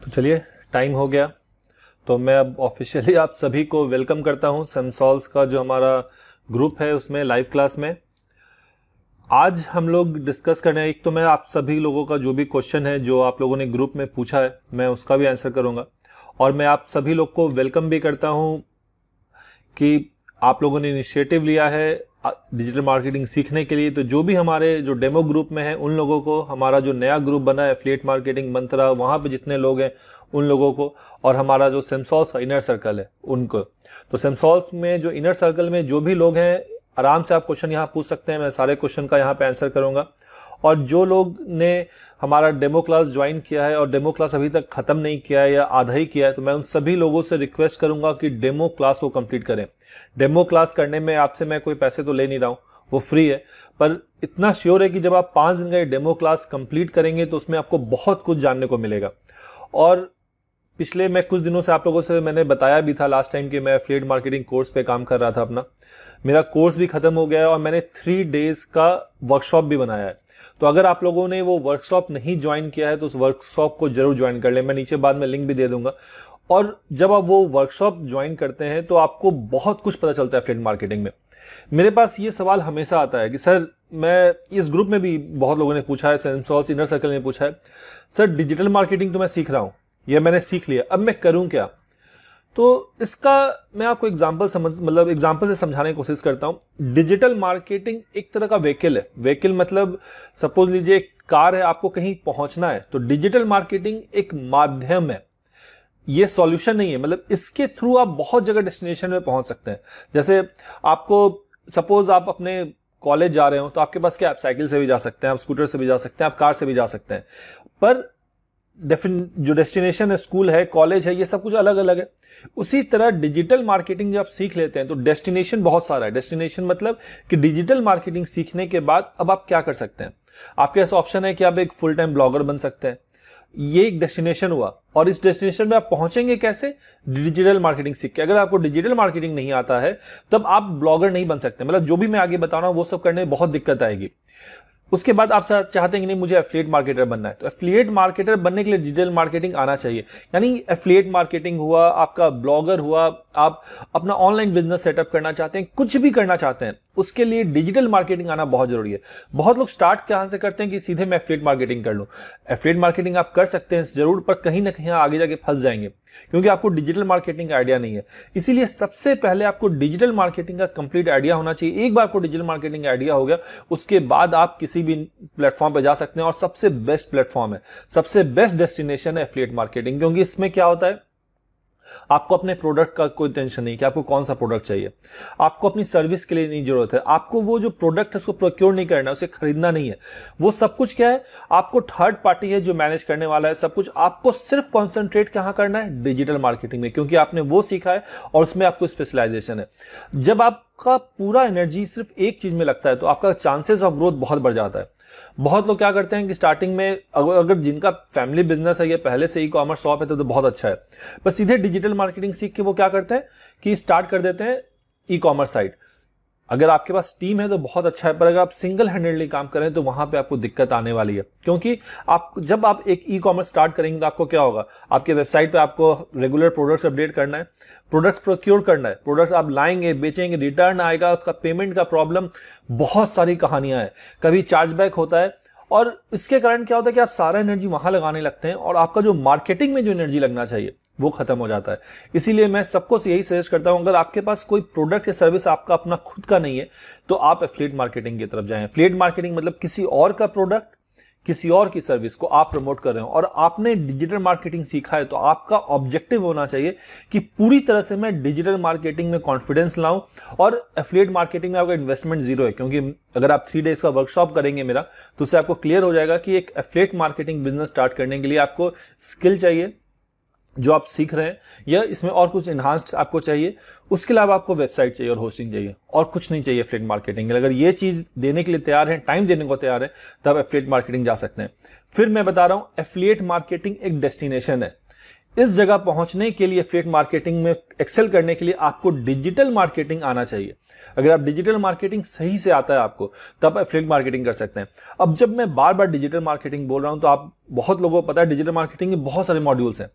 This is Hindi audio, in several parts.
तो चलिए टाइम हो गया, तो मैं अब ऑफिशियली आप सभी को वेलकम करता हूं सेमसॉल्स का जो हमारा ग्रुप है उसमें लाइव क्लास में। आज हम लोग डिस्कस करने हैं, एक तो मैं आप सभी लोगों का जो भी क्वेश्चन है जो आप लोगों ने ग्रुप में पूछा है मैं उसका भी आंसर करूंगा, और मैं आप सभी लोग को वेलकम भी करता हूं कि आप लोगों ने इनिशिएटिव लिया है डिजिटल मार्केटिंग सीखने के लिए। तो जो भी हमारे जो डेमो ग्रुप में है उन लोगों को, हमारा जो नया ग्रुप बना है एफिलिएट मार्केटिंग मंत्रा, वहां पे जितने लोग हैं उन लोगों को, और हमारा जो सेमसॉल्स का इनर सर्कल है उनको। तो सेमसॉल्स में जो इनर सर्कल में जो भी लोग हैं आराम से आप क्वेश्चन यहाँ पूछ सकते हैं, मैं सारे क्वेश्चन का यहाँ पे आंसर करूंगा। और जो लोग ने हमारा डेमो क्लास ज्वाइन किया है और डेमो क्लास अभी तक खत्म नहीं किया है या आधा ही किया है, तो मैं उन सभी लोगों से रिक्वेस्ट करूंगा कि डेमो क्लास को कंप्लीट करें। डेमो क्लास करने में आपसे मैं कोई पैसे तो ले नहीं रहा हूं, वो फ्री है, पर इतना श्योर है कि जब आप 5 दिन का ये डेमो क्लास कंप्लीट करेंगे तो उसमें आपको बहुत कुछ जानने को मिलेगा। और पिछले मैं कुछ दिनों से आप लोगों से मैंने बताया भी था लास्ट टाइम कि मैं एफिलिएट मार्केटिंग कोर्स पे काम कर रहा था अपना। मेरा कोर्स भी खत्म हो गया है और मैंने 3 डेज का वर्कशॉप भी बनाया है। तो अगर आप लोगों ने वो वर्कशॉप नहीं ज्वाइन किया है तो उस वर्कशॉप को जरूर ज्वाइन कर लें, मैं नीचे बाद में लिंक भी दे दूंगा। और जब आप वो वर्कशॉप ज्वाइन करते हैं तो आपको बहुत कुछ पता चलता है एफिलिएट मार्केटिंग में। मेरे पास ये सवाल हमेशा आता है कि सर, मैं इस ग्रुप में भी बहुत लोगों ने पूछा है, सेमसॉल्स इनर सर्कल में पूछा है, सर डिजिटल मार्केटिंग तो मैं सीख रहा हूं, यह मैंने सीख लिया, अब मैं करूं क्या? तो इसका मैं आपको एग्जांपल से समझाने की कोशिश करता हूं। डिजिटल मार्केटिंग एक तरह का व्हीकल है। व्हीकल मतलब सपोज लीजिए एक कार है, आपको कहीं पहुंचना है, तो डिजिटल मार्केटिंग एक माध्यम है, ये सॉल्यूशन नहीं है। मतलब इसके थ्रू आप बहुत जगह डेस्टिनेशन में पहुंच सकते हैं। जैसे आपको सपोज आप अपने कॉलेज जा रहे हो तो आपके पास क्या, आप साइकिल से भी जा सकते हैं, आप स्कूटर से भी जा सकते हैं, आप कार से भी जा सकते हैं, पर जो डेस्टिनेशन है, स्कूल है, कॉलेज है, ये सब कुछ अलग अलग है। उसी तरह डिजिटल मार्केटिंग जब आप सीख लेते हैं तो डेस्टिनेशन बहुत सारा है। डेस्टिनेशन मतलब कि डिजिटल मार्केटिंग सीखने के बाद अब आप क्या कर सकते हैं। आपके पास ऑप्शन है कि आप एक फुल टाइम ब्लॉगर बन सकते हैं, ये एक डेस्टिनेशन हुआ। और इस डेस्टिनेशन में आप पहुंचेंगे कैसे? डिजिटल मार्केटिंग सीख के। अगर आपको डिजिटल मार्केटिंग नहीं आता है तब आप ब्लॉगर नहीं बन सकते। मतलब जो भी मैं आगे बता रहा हूं वो सब करने में बहुत दिक्कत आएगी। उसके बाद आप चाहते हैं कि नहीं मुझे एफिलिएट मार्केटर बनना है, तो एफिलिएट मार्केटर बनने के लिए डिजिटल मार्केटिंग आना चाहिए। यानी एफिलिएट मार्केटिंग हुआ, आपका ब्लॉगर हुआ, आप अपना ऑनलाइन बिजनेस सेटअप करना चाहते हैं, कुछ भी करना चाहते हैं, उसके लिए डिजिटल मार्केटिंग आना बहुत जरूरी है। बहुत लोग स्टार्ट कहां से करते हैं कि सीधे मैं एफिलिएट मार्केटिंग कर लूं। एफिलिएट मार्केटिंग आप कर सकते हैं जरूर, पर कहीं ना कहीं आगे जाके फंस जाएंगे क्योंकि आपको डिजिटल मार्केटिंग का आइडिया नहीं है। इसीलिए सबसे पहले आपको डिजिटल मार्केटिंग का कंप्लीट आइडिया होना चाहिए। एक बार आपको डिजिटल मार्केटिंग का आइडिया हो गया, उसके बाद आप किसी भी प्लेटफॉर्म पे जा सकते हैं। और सबसे बेस्ट प्लेटफॉर्म है, सबसे बेस्ट डेस्टिनेशन है एफिलिएट मार्केटिंग, क्योंकि इसमें क्या होता है, आपको अपने प्रोडक्ट का कोई टेंशन नहीं कि आपको कौन सा प्रोडक्ट चाहिए, आपको अपनी सर्विस के लिए नहीं जरूरत है, आपको वो जो प्रोडक्ट है उसको प्रोक्योर नहीं करना है, उसे खरीदना नहीं है। वो सब कुछ क्या है, आपको थर्ड पार्टी है जो मैनेज करने वाला है सब कुछ। आपको सिर्फ कॉन्सेंट्रेट कहां करना है, डिजिटल मार्केटिंग में, क्योंकि आपने वो सीखा है और उसमें आपको स्पेशलाइजेशन है। जब आपका पूरा एनर्जी सिर्फ एक चीज में लगता है तो आपका चांसेस ऑफ ग्रोथ बहुत बढ़ जाता है। बहुत लोग क्या करते हैं कि स्टार्टिंग में अगर जिनका फैमिली बिजनेस है या पहले से ई कॉमर्स शॉप है तो बहुत अच्छा है, पर सीधे डिजिटल मार्केटिंग सीख के वो क्या करते हैं कि स्टार्ट कर देते हैं ई कॉमर्स साइट। अगर आपके पास टीम है तो बहुत अच्छा है, पर अगर आप सिंगल हैंडेडली काम करें तो वहां पे आपको दिक्कत आने वाली है। क्योंकि जब आप एक ई कॉमर्स स्टार्ट करेंगे तो आपको क्या होगा, आपके वेबसाइट पे आपको रेगुलर प्रोडक्ट्स अपडेट करना है, प्रोडक्ट्स प्रोक्योर करना है, प्रोडक्ट आप लाएंगे, बेचेंगे, रिटर्न आएगा, उसका पेमेंट का प्रॉब्लम, बहुत सारी कहानियां हैं, कभी चार्जबैक होता है। और इसके कारण क्या होता है कि आप सारा एनर्जी वहां लगाने लगते हैं और आपका जो मार्केटिंग में जो एनर्जी लगना चाहिए वो खत्म हो जाता है। इसीलिए मैं सबको यही सजेस्ट करता हूं, अगर आपके पास कोई प्रोडक्ट या सर्विस आपका अपना खुद का नहीं है तो आप एफिलिएट मार्केटिंग की तरफ जाएं। एफिलिएट मार्केटिंग मतलब किसी और का प्रोडक्ट, किसी और की सर्विस को आप प्रमोट कर रहे हो और आपने डिजिटल मार्केटिंग सीखा है, तो आपका ऑब्जेक्टिव होना चाहिए कि पूरी तरह से मैं डिजिटल मार्केटिंग में कॉन्फिडेंस लाऊं। और एफिलिएट मार्केटिंग में आपका इन्वेस्टमेंट जीरो है, क्योंकि अगर आप 3 डेज का वर्कशॉप करेंगे मेरा, तो उससे आपको क्लियर हो जाएगा कि एक एफिलिएट मार्केटिंग बिजनेस स्टार्ट करने के लिए आपको स्किल चाहिए जो आप सीख रहे हैं, या इसमें और कुछ इन्हांस्ड आपको चाहिए। उसके अलावा आपको वेबसाइट चाहिए और होस्टिंग चाहिए, और कुछ नहीं चाहिए एफिलिएट मार्केटिंग। अगर ये चीज देने के लिए तैयार है, टाइम देने को तैयार है, तब एफिलिएट मार्केटिंग जा सकते हैं। फिर मैं बता रहा हूं, एफिलिएट मार्केटिंग एक डेस्टिनेशन है। इस जगह पहुंचने के लिए एफिलिएट मार्केटिंग में एक्सेल करने के लिए आपको डिजिटल मार्केटिंग आना चाहिए। अगर आप डिजिटल मार्केटिंग सही से आता है आपको, तब एफिलिएट मार्केटिंग कर सकते हैं। अब जब मैं बार बार डिजिटल मार्केटिंग बोल रहा हूं तो आप बहुत लोगों को पता है डिजिटल मार्केटिंग के बहुत सारे मॉड्यूल्स हैं।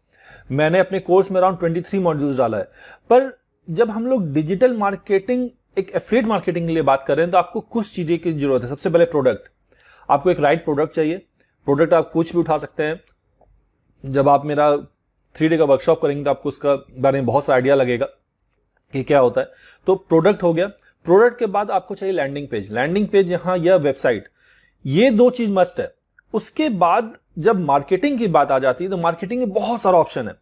मैंने अपने कोर्स में अराउंड 23 मॉड्यूल्स डाला है। पर जब हम लोग डिजिटल मार्केटिंग एक एफिलिएट मार्केटिंग के लिए बात कर रहे हैं तो आपको कुछ चीजें की जरूरत है। सबसे पहले प्रोडक्ट, आपको एक राइट प्रोडक्ट चाहिए। प्रोडक्ट आप कुछ भी उठा सकते हैं। जब आप मेरा 3 डे का वर्कशॉप करेंगे तो आपको उसका बारे में बहुत सा आइडिया लगेगा कि क्या होता है। तो प्रोडक्ट हो गया। प्रोडक्ट के बाद आपको चाहिए लैंडिंग पेज। लैंडिंग पेज यहाँ या वेबसाइट, ये 2 चीज मस्ट है। उसके बाद जब मार्केटिंग की बात आ जाती है तो मार्केटिंग में बहुत सारा ऑप्शन है।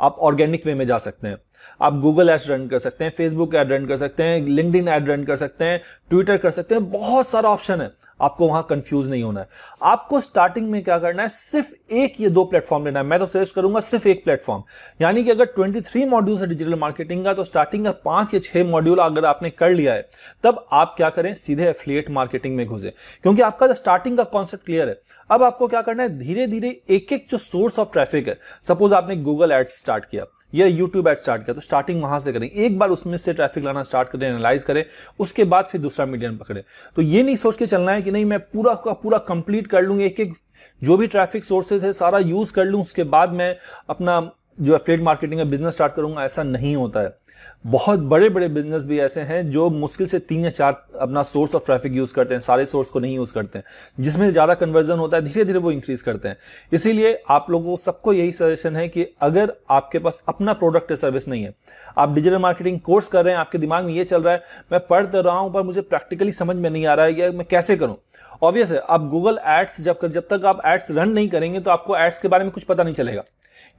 आप ऑर्गेनिक वे में जा सकते हैं, आप गूगल एड्स रन कर सकते हैं, फेसबुक एड रन कर सकते हैं, लिंक्डइन एड रन कर सकते हैं, ट्विटर कर सकते हैं, बहुत सारा ऑप्शन है। आपको वहां कंफ्यूज नहीं होना है। आपको स्टार्टिंग में क्या करना है, सिर्फ एक या 2 प्लेटफॉर्म लेना है। मैं तो सजेस्ट करूंगा सिर्फ एक प्लेटफॉर्म। यानी कि अगर 23 मॉड्यूल है डिजिटल मार्केटिंग का, तो स्टार्टिंग का 5 या 6 मॉड्यूल अगर आपने कर लिया है, तब आप क्या करें, सीधे एफिलिएट मार्केटिंग में घुसे, क्योंकि आपका स्टार्टिंग का कॉन्सेप्ट क्लियर है। अब आपको क्या करना है, धीरे धीरे एक एक जो सोर्स ऑफ ट्रैफिक है, सपोज आपने गूगल एड्स स्टार्ट किया या यूट्यूब एड स्टार्ट किया, तो स्टार्टिंग वहां से करें। एक बार उसमें से ट्रैफिक लाना स्टार्ट करें, एनालाइज करें, उसके बाद फिर दूसरा मीडियम पकड़े। तो ये नहीं सोच के चलना है कि नहीं मैं पूरा का पूरा कंप्लीट कर लूंगी, एक एक जो भी ट्रैफिक सोर्सेज है सारा यूज कर लूं, उसके बाद मैं अपना जो एफिलिएट मार्केटिंग का बिजनेस स्टार्ट करूंगा। ऐसा नहीं होता है। बहुत बड़े बड़े बिजनेस भी ऐसे हैं जो मुश्किल से 3 या 4 अपना सोर्स ऑफ ट्रैफिक यूज करते हैं, सारे सोर्स को नहीं यूज करते हैं। जिसमें ज्यादा कन्वर्जन होता है, धीरे धीरे वो इंक्रीज करते हैं। इसीलिए आप लोगों सबको यही सजेशन है कि अगर आपके पास अपना प्रोडक्ट या सर्विस नहीं है, आप डिजिटल मार्केटिंग कोर्स कर रहे हैं, आपके दिमाग में ये चल रहा है मैं पढ़ तो रहा हूं पर मुझे प्रैक्टिकली समझ में नहीं आ रहा है, या मैं कैसे करूं। ऑब्वियस है, आप गूगल एड्स जब तक आप एड्स रन नहीं करेंगे तो आपको एड्स के बारे में कुछ पता नहीं चलेगा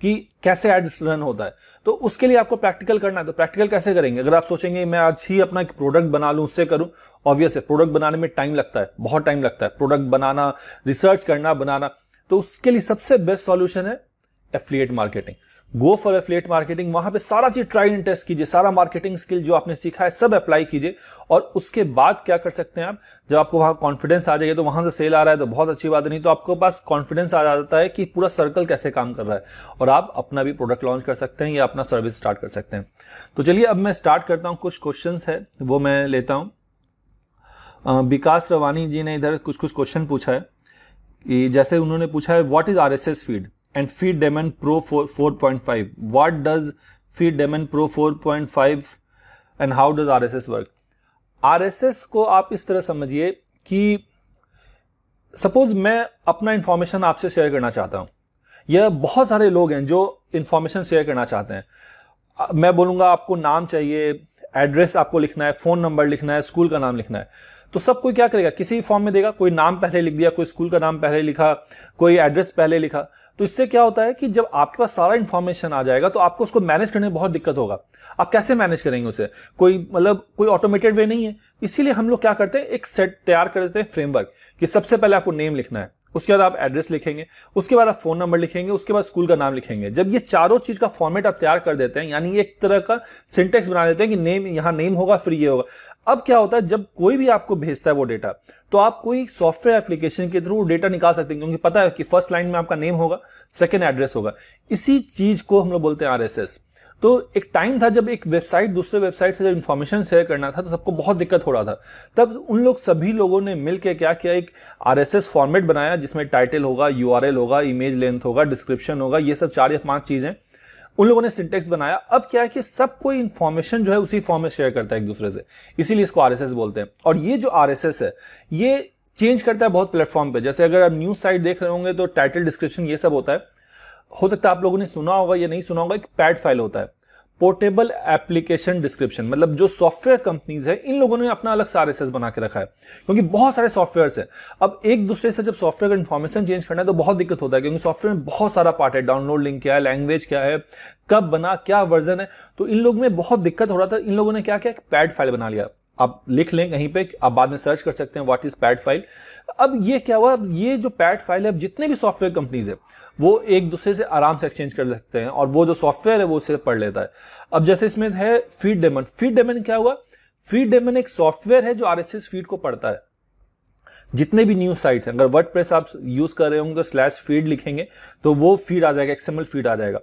कि कैसे एड्स रन होता है। तो उसके लिए आपको प्रैक्टिकल करना है। तो प्रैक्टिकल कैसे करेंगे? अगर आप सोचेंगे मैं आज ही अपना एक प्रोडक्ट बना लूं, उससे करूं, ऑब्वियस है प्रोडक्ट बनाने में टाइम लगता है, बहुत टाइम लगता है। प्रोडक्ट बनाना, रिसर्च करना, बनाना, तो उसके लिए सबसे बेस्ट सॉल्यूशन है affiliate marketing. Go for affiliate marketing. वहां पे सारा चीज ट्राई एंड टेस्ट कीजिए, सारा मार्केटिंग स्किल जो आपने सीखा है सब अप्लाई कीजिए। और उसके बाद क्या कर सकते हैं आप, जब आपको वहां कॉन्फिडेंस आ जाएगा, तो वहां से सेल आ रहा है तो बहुत अच्छी बात है, नहीं तो आपको पास कॉन्फिडेंस आ जाता है कि पूरा सर्कल कैसे काम कर रहा है, और आप अपना भी प्रोडक्ट लॉन्च कर सकते हैं या अपना सर्विस स्टार्ट कर सकते हैं। तो चलिए अब मैं स्टार्ट करता हूं। कुछ क्वेश्चन है वो मैं लेता हूं। विकास रवानी जी ने इधर कुछ क्वेश्चन पूछा है कि जैसे उन्होंने पूछा है what is RSS feed and Feed Daemon Pro 4.5. What does Feed Daemon Pro 4.5 and how does RSS work? RSS को आप इस तरह समझिए कि सपोज मैं अपना इंफॉर्मेशन आपसे शेयर करना चाहता हूं, या बहुत सारे लोग हैं जो इंफॉर्मेशन शेयर करना चाहते हैं। मैं बोलूंगा आपको नाम चाहिए, एड्रेस आपको लिखना है, फोन नंबर लिखना है, स्कूल का नाम लिखना है, तो सब कोई क्या करेगा, किसी फॉर्म में देगा। कोई नाम पहले लिख दिया, कोई स्कूल का नाम पहले लिखा, कोई एड्रेस पहले लिखा। तो इससे क्या होता है कि जब आपके पास सारा इंफॉर्मेशन आ जाएगा तो आपको उसको मैनेज करने में बहुत दिक्कत होगा। आप कैसे मैनेज करेंगे उसे? कोई ऑटोमेटेड वे नहीं है। इसीलिए हम लोग क्या करते हैं, एक सेट तैयार कर देते हैं, फ्रेमवर्क, कि सबसे पहले आपको नेम लिखना है, उसके बाद आप एड्रेस लिखेंगे, उसके बाद आप फोन नंबर लिखेंगे, उसके बाद स्कूल का नाम लिखेंगे। जब ये चारों चीज का फॉर्मेट आप तैयार कर देते हैं, यानी एक तरह का सिंटेक्स बना देते हैं कि नेम, यहां नेम होगा, फिर ये होगा। अब क्या होता है, जब कोई भी आपको भेजता है वो डेटा, तो आप कोई सॉफ्टवेयर एप्लीकेशन के थ्रू डेटा निकाल सकते हैं, क्योंकि पता है कि फर्स्ट लाइन में आपका नेम होगा, सेकेंड एड्रेस होगा। इसी चीज को हम लोग बोलते हैं RSS। तो एक टाइम था जब एक वेबसाइट दूसरे वेबसाइट से जब इंफॉर्मेशन शेयर करना था तो सबको बहुत दिक्कत हो रहा था। तब उन लोग सभी लोगों ने मिलकर क्या किया, एक RSS फॉर्मेट बनाया जिसमें टाइटल होगा, URL होगा, इमेज लेंथ होगा, डिस्क्रिप्शन होगा, ये सब 4 या 5 चीजें उन लोगों ने सिंटेक्स बनाया। अब क्या है कि सब कोई इंफॉर्मेशन जो है उसी फॉर्म में शेयर करता है एक दूसरे से, इसीलिए इसको RSS बोलते हैं। और ये जो RSS है ये चेंज करता है बहुत प्लेटफॉर्म पे। जैसे अगर आप न्यूज साइट देख रहे होंगे तो टाइटल, डिस्क्रिप्शन, ये सब होता है। हो सकता है आप लोगों ने सुना होगा या नहीं सुना होगा, एक पैड फाइल होता है, पोर्टेबल एप्लीकेशन डिस्क्रिप्शन। मतलब जो सॉफ्टवेयर कंपनीज है इन लोगों ने अपना अलग सा RSS बना के रखा है, क्योंकि बहुत सारे सॉफ्टवेयर्स है। अब एक दूसरे से जब सॉफ्टवेयर का इन्फॉर्मेशन चेंज करना है तो बहुत दिक्कत होता है, क्योंकि सॉफ्टवेयर में बहुत सारा पार्ट है, डाउनलोड लिंक क्या है, लैंग्वेज क्या है, कब बना, क्या वर्जन है। तो इन लोगों में बहुत दिक्कत हो रहा था। इन लोगों ने क्या किया, एक पैड फाइल बना लिया। आप लिख लें कहीं पे, आप बाद में सर्च कर सकते हैं व्हाट इज पैड फाइल। अब ये क्या हुआ, ये जो पैड फाइल है, जितने भी सॉफ्टवेयर कंपनीज है वो एक दूसरे से आराम से एक्सचेंज कर सकते हैं, और वो जो सॉफ्टवेयर है वो उसे पढ़ लेता है। अब जैसे इसमें है फीड डेमन। फीड डेमन क्या हुआ, फीड डेमन एक सॉफ्टवेयर है जो RSS फीड को पढ़ता है। जितने भी न्यूज साइट्स हैं, अगर वर्डप्रेस आप यूज कर रहे होंगे तो स्लैश फीड लिखेंगे तो वो फीड आ जाएगा, एक्सएमएल फीड आ जाएगा।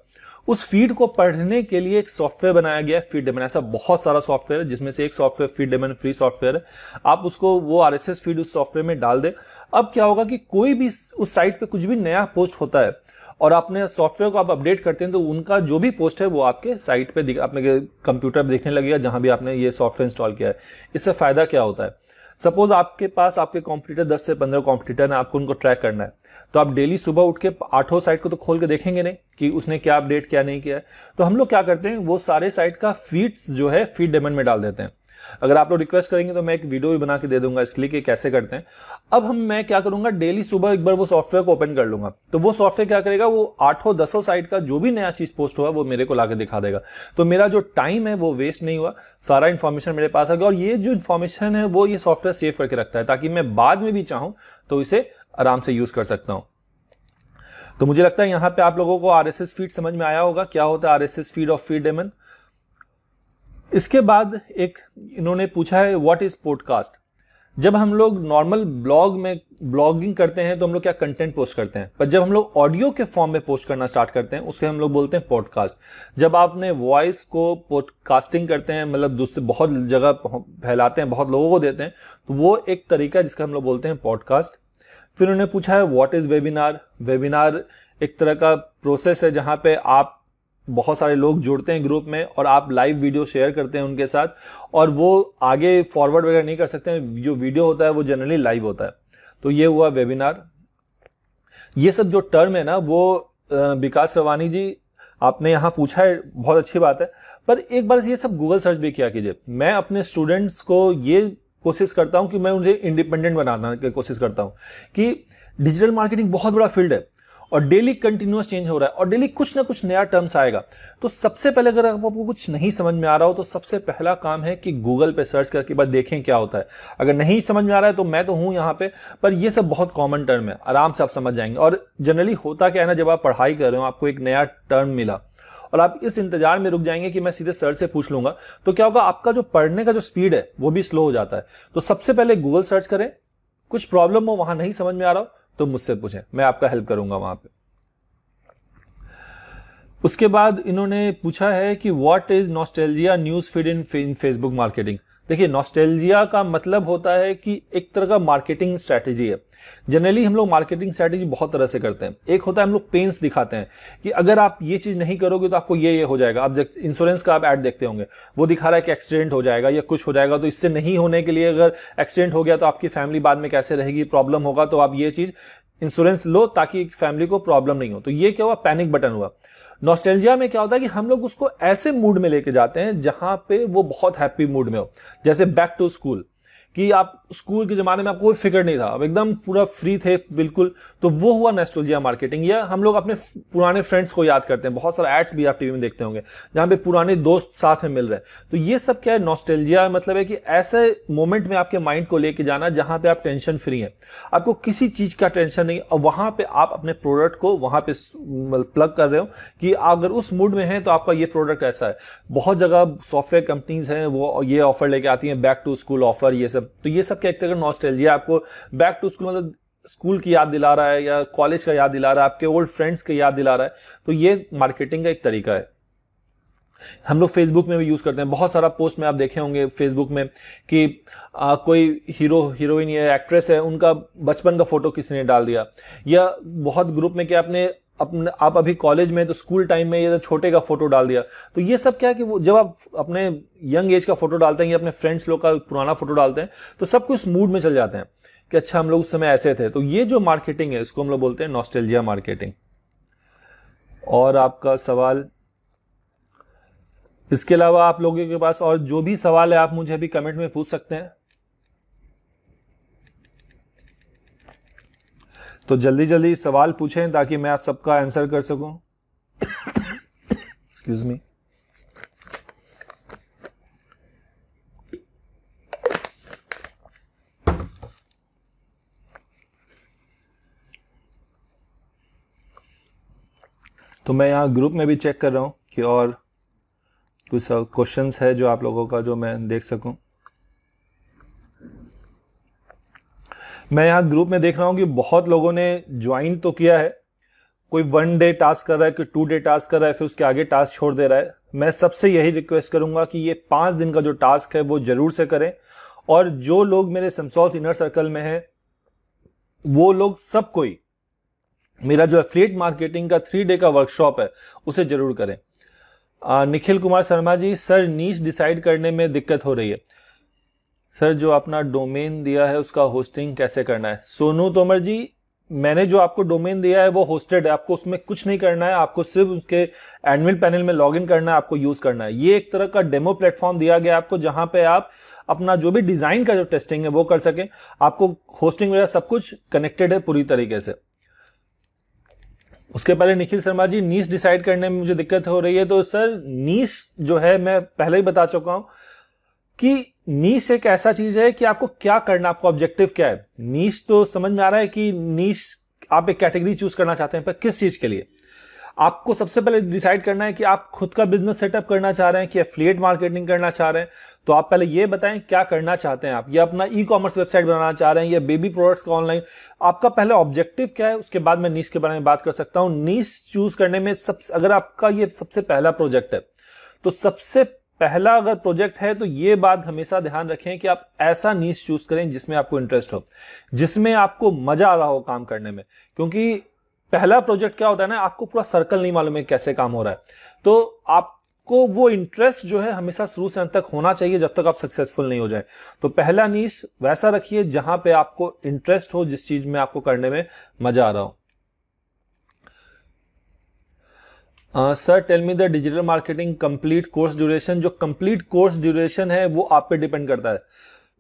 उस फीड को पढ़ने के लिए एक सॉफ्टवेयर बनाया गया है, फीड डेमन। ऐसा बहुत सारा सॉफ्टवेयर है जिसमें से एक software feed daemon free software है। आप उसको वो आरएसएस फीड उस सॉफ्टवेयर में डाल दें। अब क्या होगा कि कोई भी उस साइट पे कुछ भी नया पोस्ट होता है और आपने सॉफ्टवेयर को आप अपडेट करते हैं तो उनका जो भी पोस्ट है वो आपके साइट पे अपने कंप्यूटर पे देखने लगेगा जहां भी आपने ये सॉफ्टवेयर इंस्टॉल किया है। इससे फायदा क्या होता है, सपोज आपके पास आपके कॉम्पिटिटर 10 से 15 कॉम्पिटिटर हैं, आपको उनको ट्रैक करना है, तो आप डेली सुबह उठ के 8 साइट को तो खोल के देखेंगे नहीं कि उसने क्या अपडेट क्या नहीं किया है। तो हम लोग क्या करते हैं, वो सारे साइट का फीड्स जो है फीड डेमन में डाल देते हैं। अगर आप लोग रिक्वेस्ट करेंगे तो मैं एक वीडियो भी बना के दे दूंगा इसके लिए कि कैसे करते हैं। अब मैं क्या करूंगा, डेली सुबह एक बार वो सॉफ्टवेयर को ओपन कर लूंगा, तो वो सॉफ्टवेयर क्या करेगा, वो 8-10 साइट का जो भी नया चीज पोस्ट हुआ वो मेरे को लाके दिखा देगा। तो मेरा जो टाइम है वो वेस्ट नहीं हुआ, सारा इंफॉर्मेशन मेरे पास आ गया। और ये जो इंफॉर्मेशन है वो ये सॉफ्टवेयर सेव करके रखता है ताकि मैं बाद में भी चाहूं तो इसे आराम से यूज कर सकता हूं। तो मुझे लगता है यहां पे आप लोगों को आरएसएस फीड समझ में आया होगा, क्या होता है RSS feed of feed daemon. इसके बाद एक इन्होंने पूछा है व्हाट इज पॉडकास्ट। जब हम लोग नॉर्मल ब्लॉग में ब्लॉगिंग करते हैं तो हम लोग क्या कंटेंट पोस्ट करते हैं, पर जब हम लोग ऑडियो के फॉर्म में पोस्ट करना स्टार्ट करते हैं उसके हम लोग बोलते हैं पॉडकास्ट। जब आपने वॉइस को पॉडकास्टिंग करते हैं, मतलब दूसरे बहुत जगह फैलाते हैं, बहुत लोगों को देते हैं, तो वो एक तरीका है जिसका हम लोग बोलते हैं पॉडकास्ट। फिर उन्होंने पूछा है व्हाट इज वेबिनार। वेबिनार एक तरह का प्रोसेस है जहां पे आप बहुत सारे लोग जुड़ते हैं ग्रुप में और आप लाइव वीडियो शेयर करते हैं उनके साथ, और वो आगे फॉरवर्ड वगैरह नहीं कर सकते हैं, जो वीडियो होता है वो जनरली लाइव होता है। तो ये हुआ वेबिनार। ये सब जो टर्म है ना वो विकास रवानी जी आपने यहां पूछा है, बहुत अच्छी बात है, पर एक बार ये सब गूगल सर्च भी किया कीजिए। मैं अपने स्टूडेंट्स को ये कोशिश करता हूं कि मैं उन्हें इंडिपेंडेंट बनाना की कोशिश करता हूं कि डिजिटल मार्केटिंग बहुत बड़ा फील्ड है और डेली कंटिन्यूअस चेंज हो रहा है और डेली कुछ ना कुछ नया टर्म्स आएगा। तो सबसे पहले अगर आपको कुछ नहीं समझ में आ रहा हो तो सबसे पहला काम है कि गूगल पे सर्च करके बाद देखें क्या होता है। अगर नहीं समझ में आ रहा है तो मैं तो हूं यहाँ पे, पर ये सब बहुत कॉमन टर्म है, आराम से आप समझ जाएंगे। और जनरली होता क्या है ना, जब आप पढ़ाई कर रहे हो आपको एक नया टर्म मिला और आप इस इंतजार में रुक जाएंगे कि मैं सीधे सर से पूछ लूंगा, तो क्या होगा, आपका जो पढ़ने का जो स्पीड है वो भी स्लो हो जाता है। तो सबसे पहले गूगल सर्च करें, कुछ प्रॉब्लम हो, वहां नहीं समझ में आ रहा हो तो मुझसे पूछें, मैं आपका हेल्प करूंगा वहां पे। उसके बाद इन्होंने पूछा है कि what is nostalgia news feed in Facebook marketing. देखिए, नॉस्टैल्जिया का मतलब होता है कि एक तरह का मार्केटिंग स्ट्रैटेजी है। जनरली हम लोग मार्केटिंग स्ट्रैटेजी बहुत तरह से करते हैं। एक होता है हम लोग पेन्स दिखाते हैं कि अगर आप ये चीज नहीं करोगे तो आपको ये हो जाएगा। आप इंश्योरेंस का आप ऐड देखते होंगे, वो दिखा रहा है कि एक्सीडेंट हो जाएगा या कुछ हो जाएगा, तो इससे नहीं होने के लिए, अगर एक्सीडेंट हो गया तो आपकी फैमिली बाद में कैसे रहेगी, प्रॉब्लम होगा, तो आप ये चीज इंश्योरेंस लो ताकि फैमिली को प्रॉब्लम नहीं हो। तो ये क्या हुआ, पैनिक बटन हुआ। नॉस्टैल्जिया में क्या होता है कि हम लोग उसको ऐसे मूड में लेके जाते हैं जहां पे वो बहुत हैप्पी मूड में हो। जैसे बैक टू स्कूल, कि आप स्कूल के जमाने में आपको कोई फिक्र नहीं था, आप एकदम पूरा फ्री थे बिल्कुल, तो वो हुआ नॉस्टैल्जिया मार्केटिंग। या हम लोग अपने पुराने फ्रेंड्स को याद करते हैं, बहुत सारे एड्स भी आप टीवी में देखते होंगे जहां पे पुराने दोस्त साथ में मिल रहे हैं। तो ये सब क्या है, नॉस्टैल्जिया मतलब है कि ऐसे मोमेंट में आपके माइंड को लेके जाना जहां पे आप टेंशन फ्री हैं, आपको किसी चीज का टेंशन नहीं, और वहां पे आप अपने प्रोडक्ट को वहां पे प्लग कर रहे हो कि अगर उस मूड में है तो आपका ये प्रोडक्ट ऐसा है। बहुत जगह सॉफ्टवेयर कंपनीज हैं वो ये ऑफर लेके आती हैं, बैक टू स्कूल ऑफर, ये सब। तो ये सब क्या एक तरह का नॉस्टैल्जिया, आपको बैक टू स्कूल मतलब स्कूल की याद दिला रहा है या कॉलेज का याद दिला रहा है, आपके ओल्ड फ्रेंड्स की याद दिला रहा है। तो ये मार्केटिंग का एक तरीका है। हम लोग फेसबुक में भी यूज करते हैं। बहुत सारा पोस्ट में आप देखे होंगे फेसबुक में कि कोई हीरो हीरोइन या एक्ट्रेस है, उनका बचपन का फोटो किसी ने डाल दिया, या बहुत ग्रुप में कि आप अभी कॉलेज में तो स्कूल टाइम में ये छोटे का फोटो डाल दिया। तो ये सब क्या है कि वो जब आप अपने यंग एज का फोटो डालते हैं या अपने फ्रेंड्स लोग का पुराना फोटो डालते हैं तो सब कुछ मूड में चल जाते हैं कि अच्छा हम लोग उस समय ऐसे थे। तो ये जो मार्केटिंग है इसको हम लोग बोलते हैं नॉस्टैल्जिया मार्केटिंग। और आपका सवाल, इसके अलावा आप लोगों के पास और जो भी सवाल है आप मुझे अभी कमेंट में पूछ सकते हैं। तो जल्दी जल्दी सवाल पूछें ताकि मैं आप सबका आंसर कर सकूं। Excuse me. तो मैं यहां ग्रुप में भी चेक कर रहा हूं कि और कुछ क्वेश्चंस है जो आप लोगों का जो मैं देख सकूं। मैं यहाँ ग्रुप में देख रहा हूँ कि बहुत लोगों ने ज्वाइन तो किया है, कोई 1 डे टास्क कर रहा है, कोई 2 डे टास्क कर रहा है, फिर उसके आगे टास्क छोड़ दे रहा है। मैं सबसे यही रिक्वेस्ट करूंगा कि ये 5 दिन का जो टास्क है वो जरूर से करें। और जो लोग मेरे सेमसॉल्स इनर सर्कल में हैं वो लोग सब कोई मेरा जो एफिलिएट मार्केटिंग का 3 डे का वर्कशॉप है उसे जरूर करें। निखिल कुमार शर्मा जी, सर नीश डिसाइड करने में दिक्कत हो रही है सर, जो अपना डोमेन दिया है उसका होस्टिंग कैसे करना है। सोनू तोमर जी, मैंने जो आपको डोमेन दिया है वो होस्टेड है, आपको उसमें कुछ नहीं करना है, आपको सिर्फ उसके एडमिन पैनल में लॉगिन करना है, आपको यूज करना है। ये एक तरह का डेमो प्लेटफॉर्म दिया गया आपको जहां पे आप अपना जो भी डिजाइन का जो टेस्टिंग है वो कर सकें। आपको होस्टिंग वगैरह सब कुछ कनेक्टेड है पूरी तरीके से। उसके पहले निखिल शर्मा जी, नीश डिसाइड करने में मुझे दिक्कत हो रही है। तो सर नीश जो है मैं पहले ही बता चुका हूं कि नीश एक ऐसा चीज है कि आपको क्या करना, आपको ऑब्जेक्टिव क्या है। नीश तो समझ में आ रहा है कि नीश आप एक कैटेगरी चूज करना चाहते हैं, पर किस चीज के लिए। आपको सबसे पहले डिसाइड करना है कि आप खुद का बिजनेस सेटअप करना चाह रहे हैं कि एफिलिएट मार्केटिंग करना चाह रहे हैं। तो आप पहले ये बताएं क्या करना चाहते हैं आप, या अपना ई कॉमर्स वेबसाइट बनाना चाह रहे हैं या बेबी प्रोडक्ट्स का ऑनलाइन, आपका पहले ऑब्जेक्टिव क्या है। उसके बाद मैं नीश के बारे में बात कर सकता हूं। नीश चूज करने में अगर आपका ये सबसे पहला प्रोजेक्ट है तो सबसे पहला अगर प्रोजेक्ट है तो ये बात हमेशा ध्यान रखें कि आप ऐसा नीश चूज करें जिसमें आपको इंटरेस्ट हो, जिसमें आपको मजा आ रहा हो काम करने में। क्योंकि पहला प्रोजेक्ट क्या होता है ना, आपको पूरा सर्कल नहीं मालूम है कैसे काम हो रहा है, तो आपको वो इंटरेस्ट जो है हमेशा शुरू से अंत तक होना चाहिए जब तक आप सक्सेसफुल नहीं हो जाए। तो पहला नीश वैसा रखिए जहां पे आपको इंटरेस्ट हो, जिस चीज में आपको करने में मजा आ रहा हो। Sir tell me the digital marketing complete course duration. जो कंप्लीट कोर्स ड्यूरेशन है वो आप पे डिपेंड करता है।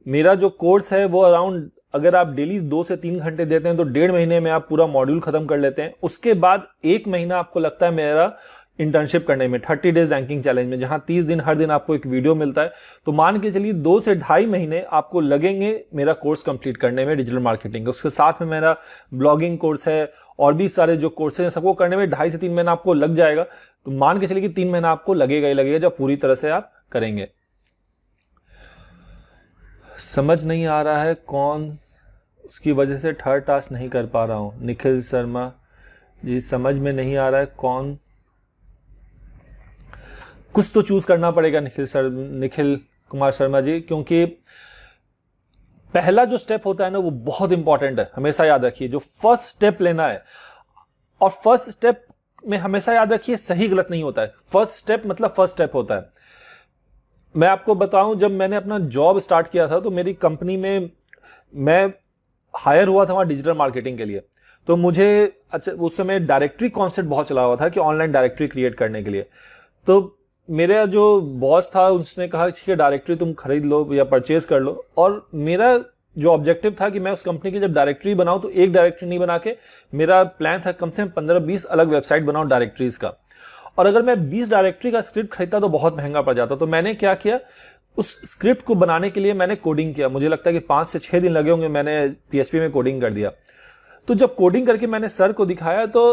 मेरा जो कोर्स है वो अराउंड, अगर आप डेली 2 से 3 घंटे देते हैं तो 1.5 महीने में आप पूरा मॉड्यूल खत्म कर लेते हैं। उसके बाद 1 महीना आपको लगता है मेरा इंटर्नशिप करने में, 30 डेज रैंकिंग चैलेंज में, जहां 30 दिन हर दिन आपको एक वीडियो मिलता है। तो मान के चलिए 2 से 2.5 महीने आपको लगेंगे मेरा कोर्स कंप्लीट करने में डिजिटल मार्केटिंग। उसके साथ में मेरा ब्लॉगिंग कोर्स है और भी सारे जो कोर्सेज हैं सबको करने में 2.5 से 3 महीना आपको लग जाएगा। तो मान के चलिए कि 3 महीना आपको लगेगा ही लगेगा जब पूरी तरह से आप करेंगे। समझ नहीं आ रहा है कौन, उसकी वजह से थर्ड टास्क नहीं कर पा रहा हूं। निखिल शर्मा जी, समझ में नहीं आ रहा है कौन, कुछ तो चूज करना पड़ेगा निखिल कुमार शर्मा जी, क्योंकि पहला जो स्टेप होता है ना वो बहुत इंपॉर्टेंट है। हमेशा याद रखिए जो फर्स्ट स्टेप लेना है, और फर्स्ट स्टेप में हमेशा याद रखिए सही गलत नहीं होता है। फर्स्ट स्टेप मतलब फर्स्ट स्टेप होता है। मैं आपको बताऊं, जब मैंने अपना जॉब स्टार्ट किया था तो मेरी कंपनी में मैं हायर हुआ था वहां डिजिटल मार्केटिंग के लिए। तो मुझे अच्छा उस समय डायरेक्टरी कॉन्सेप्ट बहुत चला हुआ था कि ऑनलाइन डायरेक्टरी क्रिएट करने के लिए। तो मेरा जो बॉस था उसने कहा ठीक है डायरेक्टरी तुम खरीद लो या परचेज कर लो। और मेरा जो ऑब्जेक्टिव था कि मैं उस कंपनी की जब डायरेक्टरी बनाऊं तो एक डायरेक्टरी नहीं बना के मेरा प्लान था कम से कम 15-20 अलग वेबसाइट बनाऊं डायरेक्टरीज का। और अगर मैं 20 डायरेक्टरी का स्क्रिप्ट खरीदता तो बहुत महंगा पड़ जाता। तो मैंने क्या किया, उस स्क्रिप्ट को बनाने के लिए मैंने कोडिंग किया। मुझे लगता है कि 5 से 6 दिन लगे होंगे, मैंने PHP में कोडिंग कर दिया। तो जब कोडिंग करके मैंने सर को दिखाया तो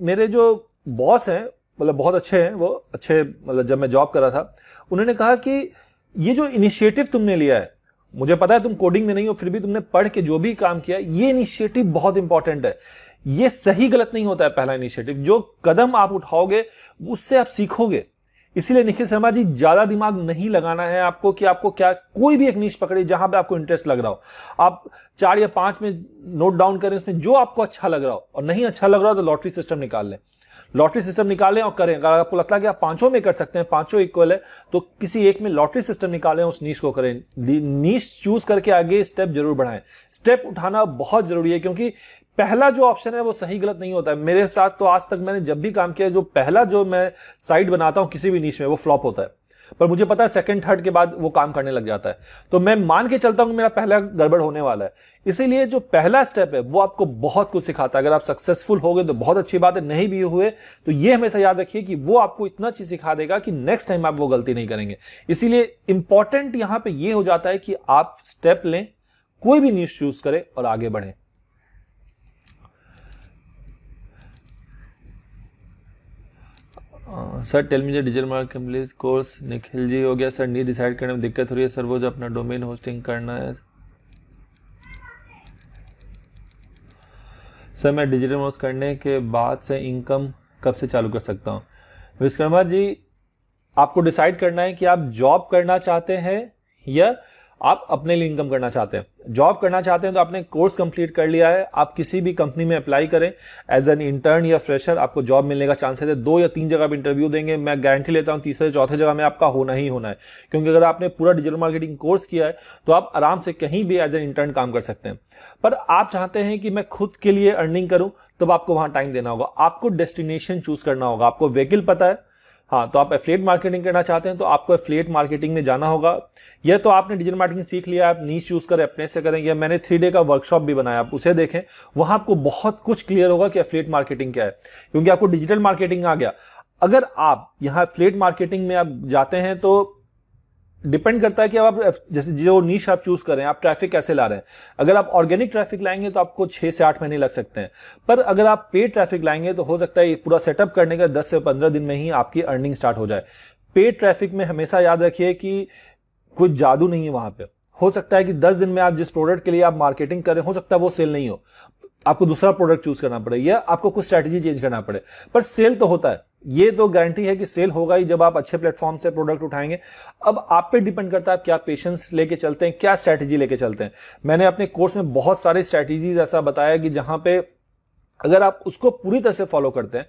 मेरे जो बॉस हैं, मतलब बहुत अच्छे हैं वो, अच्छे मतलब जब मैं जॉब कर रहा था, उन्होंने कहा कि ये जो इनिशिएटिव तुमने लिया है, मुझे पता है तुम कोडिंग में नहीं हो फिर भी तुमने पढ़ के जो भी काम किया, ये इनिशिएटिव बहुत इंपॉर्टेंट है। ये सही गलत नहीं होता है पहला इनिशिएटिव, जो कदम आप उठाओगे उससे आप सीखोगे। इसीलिए निखिल शर्मा जी ज्यादा दिमाग नहीं लगाना है आपको कि आपको क्या, कोई भी एक नीश पकड़िए जहां पे आपको इंटरेस्ट लग रहा हो। आप 4 या 5 में नोट डाउन करें, उसमें जो आपको अच्छा लग रहा हो, और नहीं अच्छा लग रहा हो तो लॉटरी सिस्टम निकाल लें। लॉटरी सिस्टम निकालें और करें। अगर आपको लगता है कि आप 5 में कर सकते हैं, 5 इक्वल है, तो किसी एक में लॉटरी सिस्टम निकालें, उस नीश को करें। नीश चूज करके आगे स्टेप जरूर बढ़ाएं। स्टेप उठाना बहुत जरूरी है, क्योंकि पहला जो ऑप्शन है वो सही गलत नहीं होता है। मेरे साथ तो आज तक मैंने जब भी काम किया, जो पहला जो मैं साइट बनाता हूं किसी भी नीश में वो फ्लॉप होता है, पर मुझे पता है सेकंड थर्ड के बाद वो काम करने लग जाता है। तो मैं मान के चलता हूं कि मेरा पहला गड़बड़ होने वाला है। इसीलिए जो पहला स्टेप है वो आपको बहुत कुछ सिखाता है। अगर आप सक्सेसफुल हो गए तो बहुत अच्छी बात है, नहीं भी हुए तो ये हमेशा याद रखिए कि वो आपको इतना चीज सिखा देगा कि नेक्स्ट टाइम आप वो गलती नहीं करेंगे। इसीलिए इंपॉर्टेंट यहां पर यह हो जाता है कि आप स्टेप लें, कोई भी नीश चूज करें और आगे बढ़ें। Sir tell me the digital marketing course. Nikhil ji हो गया। सर नीड डिसाइड करने में दिक्कत हो रही है सर, वो जो अपना डोमेन होस्टिंग करना है। सर मैं डिजिटल कोर्स करने के बाद से इनकम कब से चालू कर सकता हूँ? विश्वकर्मा जी, आपको डिसाइड करना है कि आप जॉब करना चाहते हैं या आप अपने लिए इनकम करना चाहते हैं। जॉब करना चाहते हैं तो आपने कोर्स कंप्लीट कर लिया है, आप किसी भी कंपनी में अप्लाई करें एज एन इंटर्न या फ्रेशर, आपको जॉब मिलने का चांसेस है। 2 या 3 जगह पे इंटरव्यू देंगे, मैं गारंटी लेता हूं तीसरे चौथे जगह में आपका होना ही होना है। क्योंकि अगर आपने पूरा डिजिटल मार्केटिंग कोर्स किया है तो आप आराम से कहीं भी एज एन इंटर्न काम कर सकते हैं। पर आप चाहते हैं कि मैं खुद के लिए अर्निंग करूं, तब आपको वहां टाइम देना होगा, आपको डेस्टिनेशन चूज करना होगा। आपको व्हीकल पता है, हाँ, तो आप एफिलिएट मार्केटिंग करना चाहते हैं तो आपको एफिलिएट मार्केटिंग में जाना होगा। या तो आपने डिजिटल मार्केटिंग सीख लिया, आप नीश चूज करें, अपने से करें, या मैंने 3 डे का वर्कशॉप भी बनाया, आप उसे देखें, वहां आपको बहुत कुछ क्लियर होगा कि एफिलिएट मार्केटिंग क्या है। क्योंकि आपको डिजिटल मार्केटिंग आ गया। अगर आप यहां एफिलिएट मार्केटिंग में आप जाते हैं तो डिपेंड करता है कि आप जैसे जो नीश आप चूज करें, आप ट्रैफिक कैसे ला रहे हैं। अगर आप ऑर्गेनिक ट्रैफिक लाएंगे तो आपको 6 से 8 महीने लग सकते हैं। पर अगर आप पेड ट्रैफिक लाएंगे तो हो सकता है पूरा सेटअप करने का 10 से 15 दिन में ही आपकी अर्निंग स्टार्ट हो जाए। पेड ट्रैफिक में हमेशा याद रखिए कि कोई जादू नहीं है वहां पे। हो सकता है कि 10 दिन में आप जिस प्रोडक्ट के लिए आप मार्केटिंग करें, हो सकता है वो सेल नहीं हो, आपको दूसरा प्रोडक्ट चूज करना पड़े या आपको कुछ स्ट्रैटेजी चेंज करना पड़े, पर सेल तो होता है। ये तो गारंटी है कि सेल होगा ही जब आप अच्छे प्लेटफॉर्म से प्रोडक्ट उठाएंगे। अब आप पे डिपेंड करता है आप क्या पेशेंस लेके चलते हैं, क्या स्ट्रैटेजी लेके चलते हैं। मैंने अपने कोर्स में बहुत सारे स्ट्रैटेजीज ऐसा बताया कि जहां पे अगर आप उसको पूरी तरह से फॉलो करते हैं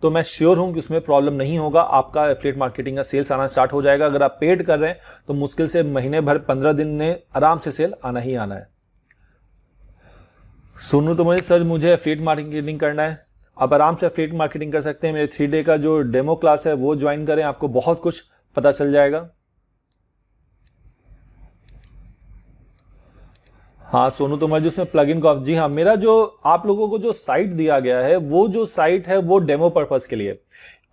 तो मैं श्योर हूं कि उसमें प्रॉब्लम नहीं होगा, आपका एफिलिएट मार्केटिंग का सेल्स आना स्टार्ट हो जाएगा। अगर आप पेड कर रहे हैं तो मुश्किल से महीने भर 15 दिन में आराम से सेल आना ही आना है। सुनो तो मुझे एफिलिएट मार्केटिंग करना है, आप आराम से एफिलिएट मार्केटिंग कर सकते हैं। मेरे 3 डे का जो डेमो क्लास है वो ज्वाइन करें, आपको बहुत कुछ पता चल जाएगा। हाँ सोनू तोमर जी, उसमें प्लगइन को जी हाँ, मेरा जो आप लोगों को जो साइट दिया गया है वो जो साइट है वो डेमो पर्पस के लिए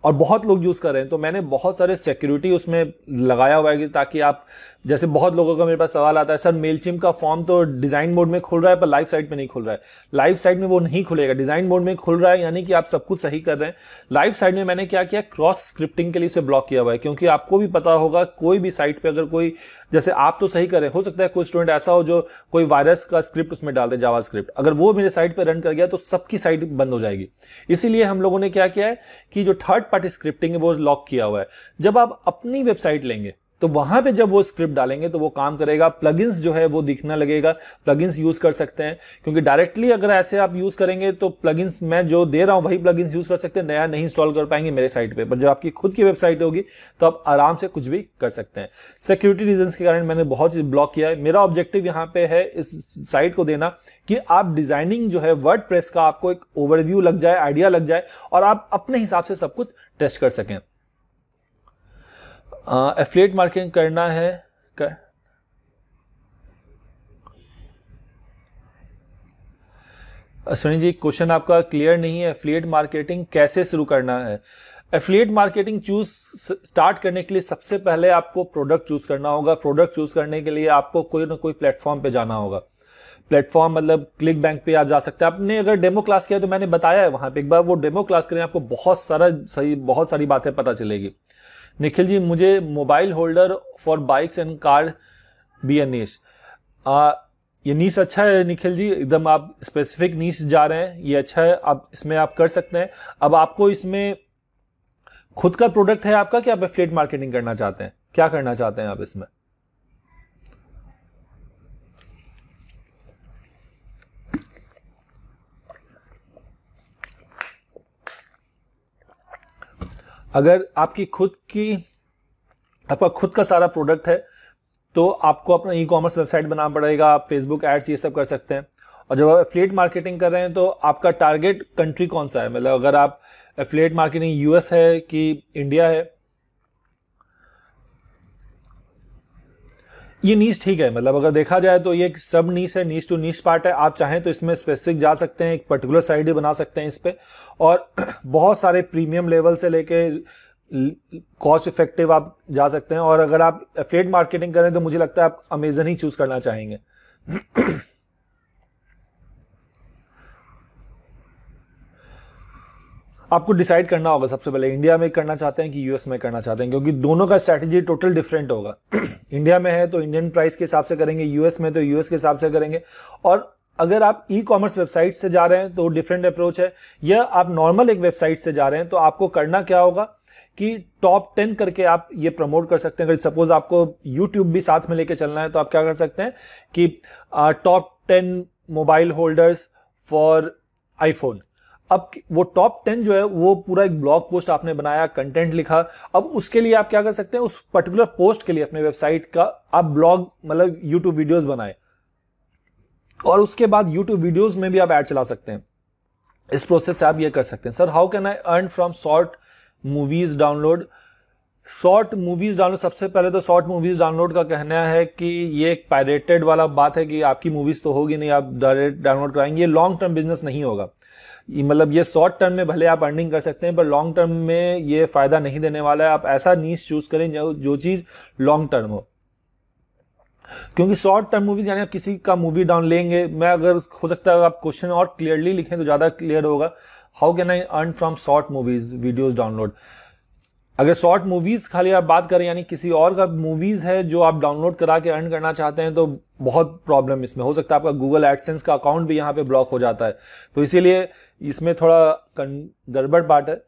और बहुत लोग यूज कर रहे हैं। तो मैंने बहुत सारे सिक्योरिटी उसमें लगाया हुआ है ताकि आप, जैसे बहुत लोगों का मेरे पास सवाल आता है, सर मेलचिम का फॉर्म तो डिजाइन मोड में खुल रहा है पर लाइव साइट में नहीं खुल रहा है। लाइव साइट में वो नहीं खुलेगा, डिजाइन मोड में खुल रहा है, यानी कि आप सब कुछ सही कर रहे हैं। लाइव साइट में मैंने क्या किया, क्रॉस स्क्रिप्टिंग के लिए उसे ब्लॉक किया हुआ है। क्योंकि आपको भी पता होगा कोई भी साइट पे अगर कोई, जैसे आप तो सही करें, हो सकता है कोई स्टूडेंट ऐसा हो जो कोई वायरस का स्क्रिप्ट उसमें डाल दे, जावा स्क्रिप्ट, अगर वो मेरे साइट पे रन कर गया तो सबकी साइट बंद हो जाएगी। इसीलिए हम लोगों ने क्या किया है कि जो थर्ड पार्टी स्क्रिप्टिंग है वो लॉक किया हुआ है। जब आप अपनी वेबसाइट लेंगे तो वहां पे जब वो स्क्रिप्ट डालेंगे तो वो काम करेगा, प्लगइन्स जो है वो दिखने लगेगा, प्लगइन्स यूज कर सकते हैं। क्योंकि डायरेक्टली अगर ऐसे आप यूज करेंगे तो प्लगइन्स मैं जो दे रहा हूं वही प्लगइन्स यूज कर सकते हैं, नया नहीं इंस्टॉल कर पाएंगे मेरे साइट पे। पर जब आपकी खुद की वेबसाइट होगी तो आप आराम से कुछ भी कर सकते हैं। सिक्योरिटी रीजंस के कारण मैंने बहुत चीज ब्लॉक किया है। मेरा ऑब्जेक्टिव यहाँ पे है इस साइट को देना कि आप डिजाइनिंग जो है वर्डप्रेस का आपको एक ओवरव्यू लग जाए, आइडिया लग जाए और आप अपने हिसाब से सब कुछ टेस्ट कर सकें। एफिलिएट मार्केटिंग करना है अश्विनी जी, क्वेश्चन आपका क्लियर नहीं है। एफिलिएट मार्केटिंग कैसे शुरू करना है? एफिलिएट मार्केटिंग स्टार्ट करने के लिए सबसे पहले आपको प्रोडक्ट चूज करना होगा। प्रोडक्ट चूज करने के लिए आपको कोई ना कोई प्लेटफॉर्म पे जाना होगा। प्लेटफॉर्म मतलब क्लिक बैंक पे आप जा सकते हैं। आपने अगर डेमो क्लास किया तो मैंने बताया है वहां पे, एक बार वो डेमो क्लास करें, आपको बहुत सारी बातें पता चलेगी। निखिल जी, मुझे mobile holder for bikes and car be in niche, ये नीश अच्छा है निखिल जी, एकदम आप स्पेसिफिक नीश जा रहे हैं, ये अच्छा है, आप इसमें आप कर सकते हैं। अब आपको इसमें खुद का प्रोडक्ट है आपका कि आप एफिलिएट मार्केटिंग करना चाहते हैं, क्या करना चाहते हैं आप इसमें? अगर आपका खुद का सारा प्रोडक्ट है तो आपको अपना ई कॉमर्स वेबसाइट बनाना पड़ेगा, आप फेसबुक एड्स ये सब कर सकते हैं। और जब आप एफिलिएट मार्केटिंग कर रहे हैं तो आपका टारगेट कंट्री कौन सा है, मतलब अगर आप एफिलिएट मार्केटिंग यूएस है कि इंडिया है, ये नीश ठीक है। मतलब अगर देखा जाए तो ये सब नीश है, नीश टू नीश पार्ट है। आप चाहें तो इसमें स्पेसिफिक जा सकते हैं, एक पर्टिकुलर साइट भी बना सकते हैं इस पे, और बहुत सारे प्रीमियम लेवल से लेके कॉस्ट इफेक्टिव आप जा सकते हैं। और अगर आप एफिलिएट मार्केटिंग करें तो मुझे लगता है आप अमेजन ही चूज करना चाहेंगे। आपको डिसाइड करना होगा सबसे पहले इंडिया में करना चाहते हैं कि यूएस में करना चाहते हैं, क्योंकि दोनों का स्ट्रैटेजी टोटल डिफरेंट होगा। इंडिया में है तो इंडियन प्राइस के हिसाब से करेंगे, यूएस में तो यूएस के हिसाब से करेंगे। और अगर आप ई कॉमर्स वेबसाइट से जा रहे हैं तो डिफरेंट अप्रोच है, या आप नॉर्मल एक वेबसाइट से जा रहे हैं तो आपको करना क्या होगा कि टॉप 10 करके आप ये प्रमोट कर सकते हैं। अगर सपोज आपको यूट्यूब भी साथ में लेके चलना है तो आप क्या कर सकते हैं कि top 10 mobile holders for iPhone. अब वो टॉप 10 जो है वो पूरा एक ब्लॉग पोस्ट आपने बनाया, कंटेंट लिखा। अब उसके लिए आप क्या कर सकते हैं, उस पर्टिकुलर पोस्ट के लिए अपने वेबसाइट का आप ब्लॉग मतलब यूट्यूब वीडियोस बनाए, और उसके बाद यूट्यूब वीडियोस में भी आप ऐड चला सकते हैं। इस प्रोसेस से आप ये कर सकते हैं। Sir how can I earn from short movies download? Short movies download, सबसे पहले तो शॉर्ट मूवीज डाउनलोड का कहना है कि ये एक पायरेटेड वाला बात है कि आपकी मूवीज तो होगी नहीं, आप डायरेक्ट डाउनलोड कराएंगे। ये लॉन्ग टर्म बिजनेस नहीं होगा। मतलब ये शॉर्ट टर्म में भले आप अर्निंग कर सकते हैं, पर लॉन्ग टर्म में ये फायदा नहीं देने वाला है। आप ऐसा नीश चूज करें जो चीज लॉन्ग टर्म हो, क्योंकि शॉर्ट टर्म मूवीज यानी आप किसी का मूवी डाउन लेंगे, मैं अगर हो सकता है आप क्वेश्चन और क्लियरली लिखें तो ज्यादा क्लियर होगा। How can I earn from short movies videos download? अगर शॉर्ट मूवीज खाली आप बात करें यानी किसी और का मूवीज है जो आप डाउनलोड करा के अर्न करना चाहते हैं, तो बहुत प्रॉब्लम इसमें हो सकता है। आपका गूगल एडसेंस का अकाउंट भी यहाँ पे ब्लॉक हो जाता है, तो इसीलिए इसमें थोड़ा गड़बड़ बात है,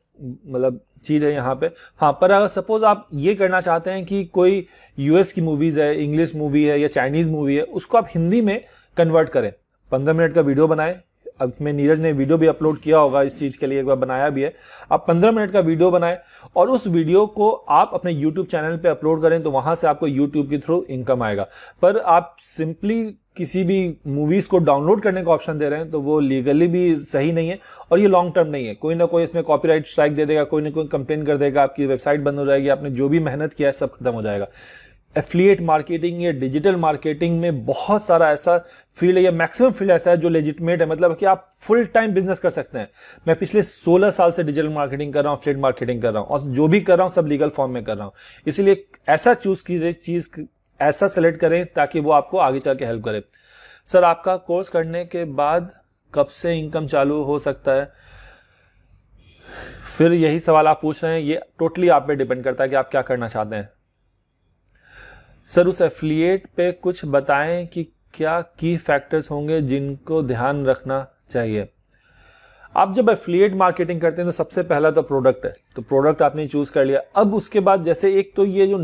मतलब चीज है यहाँ पे। हाँ, पर अगर सपोज आप ये करना चाहते हैं कि कोई यूएस की मूवीज है, इंग्लिश मूवी है या चाइनीज मूवी है, उसको आप हिंदी में कन्वर्ट करें, 15 मिनट का वीडियो बनाए। अब में नीरज ने वीडियो भी अपलोड किया होगा इस चीज के लिए, एक बार बनाया भी है। आप 15 मिनट का वीडियो बनाएं और उस वीडियो को आप अपने यूट्यूब चैनल पे अपलोड करें, तो वहां से आपको यूट्यूब के थ्रू इनकम आएगा। पर आप सिंपली किसी भी मूवीज को डाउनलोड करने का ऑप्शन दे रहे हैं तो वो लीगली भी सही नहीं है और ये लॉन्ग टर्म नहीं है। कोई ना कोई इसमें कॉपीराइट स्ट्राइक दे देगा, कोई ना कोई कंप्लेन कर देगा, आपकी वेबसाइट बंद हो जाएगी, आपने जो भी मेहनत किया है सब खत्म हो जाएगा। एफिलिएट मार्केटिंग या डिजिटल मार्केटिंग में बहुत सारा ऐसा फील्ड है, या मैक्सिमम फील्ड ऐसा है जो लेजिटमेट है, मतलब कि आप फुल टाइम बिजनेस कर सकते हैं। मैं पिछले 16 साल से डिजिटल मार्केटिंग कर रहा हूँ, एफिलिएट मार्केटिंग कर रहा हूँ, और जो भी कर रहा हूँ सब लीगल फॉर्म में कर रहा हूँ। इसीलिए ऐसा चूज कीजिए, चीज ऐसा सेलेक्ट करें ताकि वो आपको आगे चल के हेल्प करे। सर आपका कोर्स करने के बाद कब से इनकम चालू हो सकता है? फिर यही सवाल आप पूछ रहे हैं, ये टोटली आप पे डिपेंड करता है कि आप क्या करना चाहते हैं। सर उस एफिलिएट पे कुछ बताएं कि क्या की फैक्टर्स होंगे जिनको ध्यान रखना चाहिए। आप जब एफिलिएट मार्केटिंग करते हैं तो सबसे पहला तो प्रोडक्ट है, तो प्रोडक्ट आपने चूज कर लिया। अब उसके बाद जैसे एक तो ये जो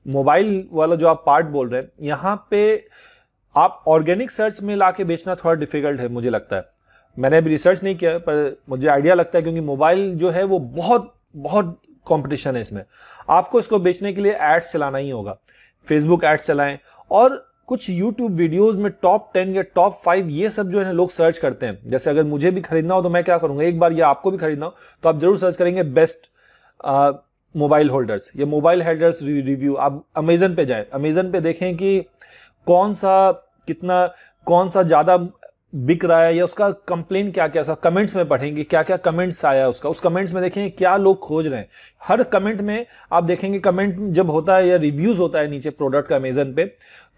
मोबाइल वाला जो आप पार्ट बोल रहे हैं, यहाँ पे आप ऑर्गेनिक सर्च में लाके बेचना थोड़ा डिफिकल्ट है मुझे लगता है। मैंने अभी रिसर्च नहीं किया पर मुझे आइडिया लगता है, क्योंकि मोबाइल जो है वो बहुत बहुत कंपटीशन है इसमें। आपको इसको बेचने के लिए एड्स चलाना ही होगा, फेसबुक एड्स चलाएं, और कुछ यूट्यूब वीडियोस में टॉप 10 या टॉप 5 ये सब जो है लोग सर्च करते हैं। जैसे अगर मुझे भी खरीदना हो तो मैं क्या करूंगा, एक बार या आपको भी खरीदना हो तो आप जरूर सर्च करेंगे बेस्ट मोबाइल होल्डर्स या मोबाइल होल्डर्स रिव्यू। आप अमेजन पे जाएं, अमेजन पे देखें कि कौन सा ज्यादा बिक रहा है या उसका कंप्लेन क्या क्या, कमेंट्स में पढ़ेंगे क्या क्या कमेंट्स आया उसका, उस कमेंट्स में देखेंगे क्या लोग खोज रहे हैं। हर कमेंट में आप देखेंगे, कमेंट जब होता है या रिव्यूज होता है नीचे प्रोडक्ट का अमेजन पे,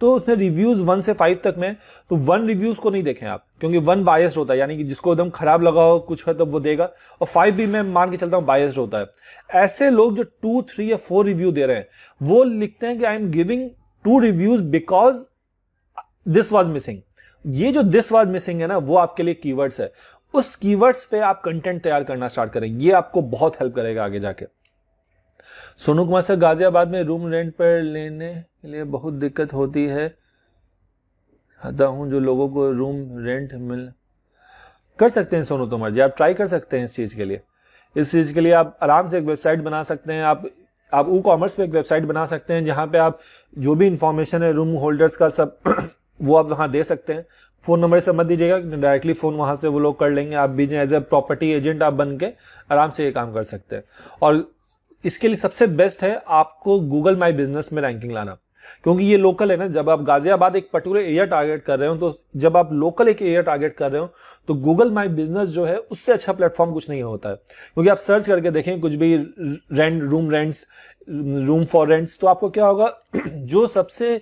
तो उसमें रिव्यूज 1 से 5 तक में, तो 1 रिव्यूज को नहीं देखें आप, क्योंकि 1 बायस्ड होता है, यानी कि जिसको एकदम खराब लगा हो कुछ है तो वो देगा, और 5 भी मैं मान के चलता हूं बायस्ड होता है। ऐसे लोग जो 2, 3 या 4 रिव्यू दे रहे हैं वो लिखते हैं कि I am giving 2 reviews because this was missing. ये जो दिस वाज मिसिंग है ना, वो आपके लिए कीवर्ड्स है। उस कीवर्ड्स पे आप कंटेंट तैयार करना स्टार्ट करें, ये आपको बहुत हेल्प करेगा आगे जाके। सोनू कुमार सर, गाजियाबाद में रूम रेंट पर लेने के लिए बहुत दिक्कत होती है, चाहता हूं जो लोगों को रूम रेंट मिल कर सकते हैं। सोनू कुमार जी, आप ट्राई कर सकते हैं इस चीज के लिए। इस चीज के लिए आप आराम से एक वेबसाइट बना सकते हैं। आप ई कॉमर्स पे एक वेबसाइट बना सकते हैं जहां पे आप जो भी इंफॉर्मेशन है रूम होल्डर्स का सब वो आप वहां दे सकते हैं। फोन नंबर से मत दीजिएगा, डायरेक्टली फोन वहां से वो लोग कर लेंगे। आप भी एज ए प्रॉपर्टी एजेंट आप बन के आराम से ये काम कर सकते हैं। और इसके लिए सबसे बेस्ट है आपको गूगल माई बिजनेस में रैंकिंग लाना, क्योंकि ये लोकल है ना। जब आप गाजियाबाद एक पर्टिकुलर एरिया टारगेट कर रहे हो, तो जब आप लोकल एक एरिया टारगेट कर रहे हो तो गूगल माई बिजनेस जो है उससे अच्छा प्लेटफॉर्म कुछ नहीं होता है। क्योंकि आप सर्च करके देखें कुछ भी rent, room rents, room for rents, तो आपको क्या होगा, जो सबसे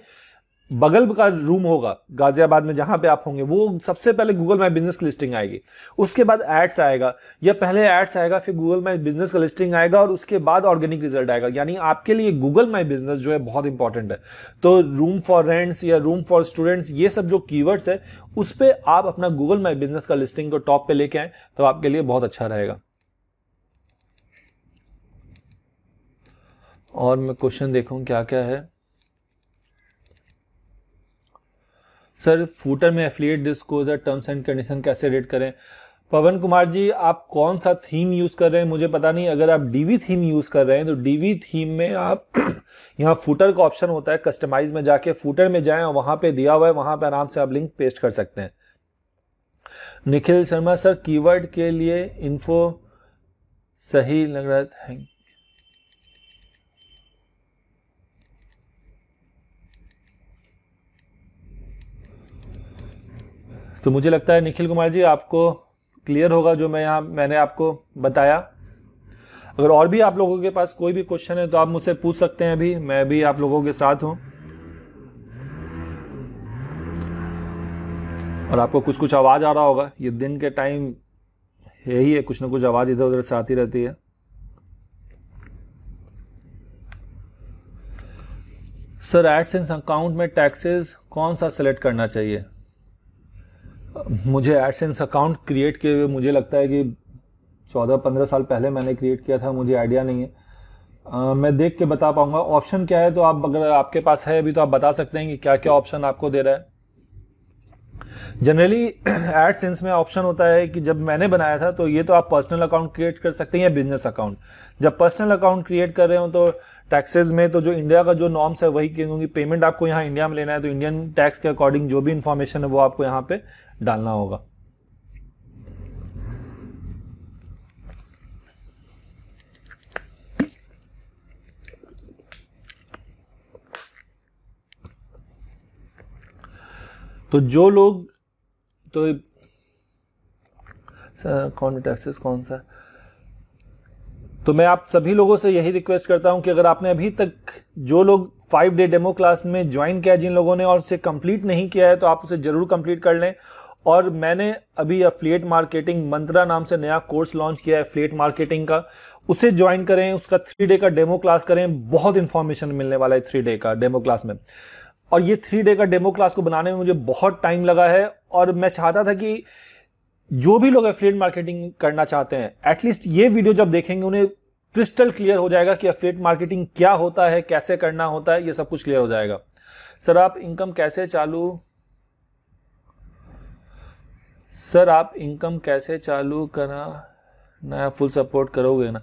बगल का रूम होगा गाजियाबाद में जहां पे आप होंगे, वो सबसे पहले गूगल माई बिजनेस की लिस्टिंग आएगी, उसके बाद एड्स आएगा, या पहले एड्स आएगा फिर गूगल माई बिजनेस का लिस्टिंग आएगा और उसके बाद ऑर्गेनिक रिजल्ट आएगा। यानी आपके लिए गूगल माई बिजनेस जो है बहुत इंपॉर्टेंट है। तो रूम फॉर रेंट्स या रूम फॉर स्टूडेंट्स, ये सब जो कीवर्ड्स है उस पर आप अपना गूगल माई बिजनेस का लिस्टिंग को टॉप पे लेके आए तो आपके लिए बहुत अच्छा रहेगा। और मैं क्वेश्चन देखूं क्या क्या है। सर फूटर में affiliate disclosure terms and condition कैसे रेट करें? पवन कुमार जी, आप कौन सा थीम यूज कर रहे हैं मुझे पता नहीं। अगर आप डीवी थीम यूज कर रहे हैं तो डीवी थीम में आप यहाँ फूटर का ऑप्शन होता है, कस्टमाइज में जाके फूटर में जाएं और वहां पे दिया हुआ है, वहां पे आराम से आप लिंक पेस्ट कर सकते हैं। निखिल शर्मा, सर कीवर्ड के लिए इन्फो सही लग रहा है। तो मुझे लगता है निखिल कुमार जी आपको क्लियर होगा जो मैंने आपको बताया। अगर और भी आप लोगों के पास कोई भी क्वेश्चन है तो आप मुझसे पूछ सकते हैं, अभी मैं भी आप लोगों के साथ हूं। और आपको कुछ कुछ आवाज आ रहा होगा, ये दिन के टाइम यही है, कुछ ना कुछ आवाज इधर उधर से आती रहती है। सर एडसेंस अकाउंट में टैक्सेस कौन सा सेलेक्ट करना चाहिए? मुझे एडसेंस अकाउंट क्रिएट किए हुए मुझे लगता है कि 14-15 साल पहले मैंने क्रिएट किया था, मुझे आइडिया नहीं है। मैं देख के बता पाऊंगा। ऑप्शन क्या है तो आप, अगर आपके पास है अभी तो आप बता सकते हैं कि क्या क्या ऑप्शन आपको दे रहा है। जनरली एडसेंस में ऑप्शन होता है कि जब मैंने बनाया था तो ये तो आप पर्सनल अकाउंट क्रिएट कर सकते हैं या बिजनेस अकाउंट। जब पर्सनल अकाउंट क्रिएट कर रहे हो तो टैक्सेस में तो जो इंडिया का जो नॉर्म्स है वही, क्योंकि पेमेंट आपको यहाँ इंडिया में लेना है तो इंडियन टैक्स के अकॉर्डिंग जो भी इंफॉर्मेशन है वो आपको यहाँ पे डालना होगा। तो जो लोग तो कौन टैक्सेस कौन सा, तो मैं आप सभी लोगों से यही रिक्वेस्ट करता हूं कि अगर आपने अभी तक जो लोग 5 डे डेमो क्लास में ज्वाइन किया जिन लोगों ने और उसे कंप्लीट नहीं किया है तो आप उसे जरूर कंप्लीट कर लें। और मैंने अभी एफिलिएट मार्केटिंग मंत्रा नाम से नया कोर्स लॉन्च किया है एफिलिएट मार्केटिंग का, उसे ज्वाइन करें, उसका 3 डे का डेमो क्लास करें। बहुत इंफॉर्मेशन मिलने वाला है 3 डे का डेमो क्लास में। और ये 3 डे का डेमो क्लास को बनाने में मुझे बहुत टाइम लगा है और मैं चाहता था कि जो भी लोग एफिलिएट मार्केटिंग करना चाहते हैं एटलीस्ट ये वीडियो जब देखेंगे उन्हें क्रिस्टल क्लियर हो जाएगा कि एफिलिएट मार्केटिंग क्या होता है, कैसे करना होता है, ये सब कुछ क्लियर हो जाएगा। सर आप इनकम कैसे चालू करा नया फुल सपोर्ट करोगे ना?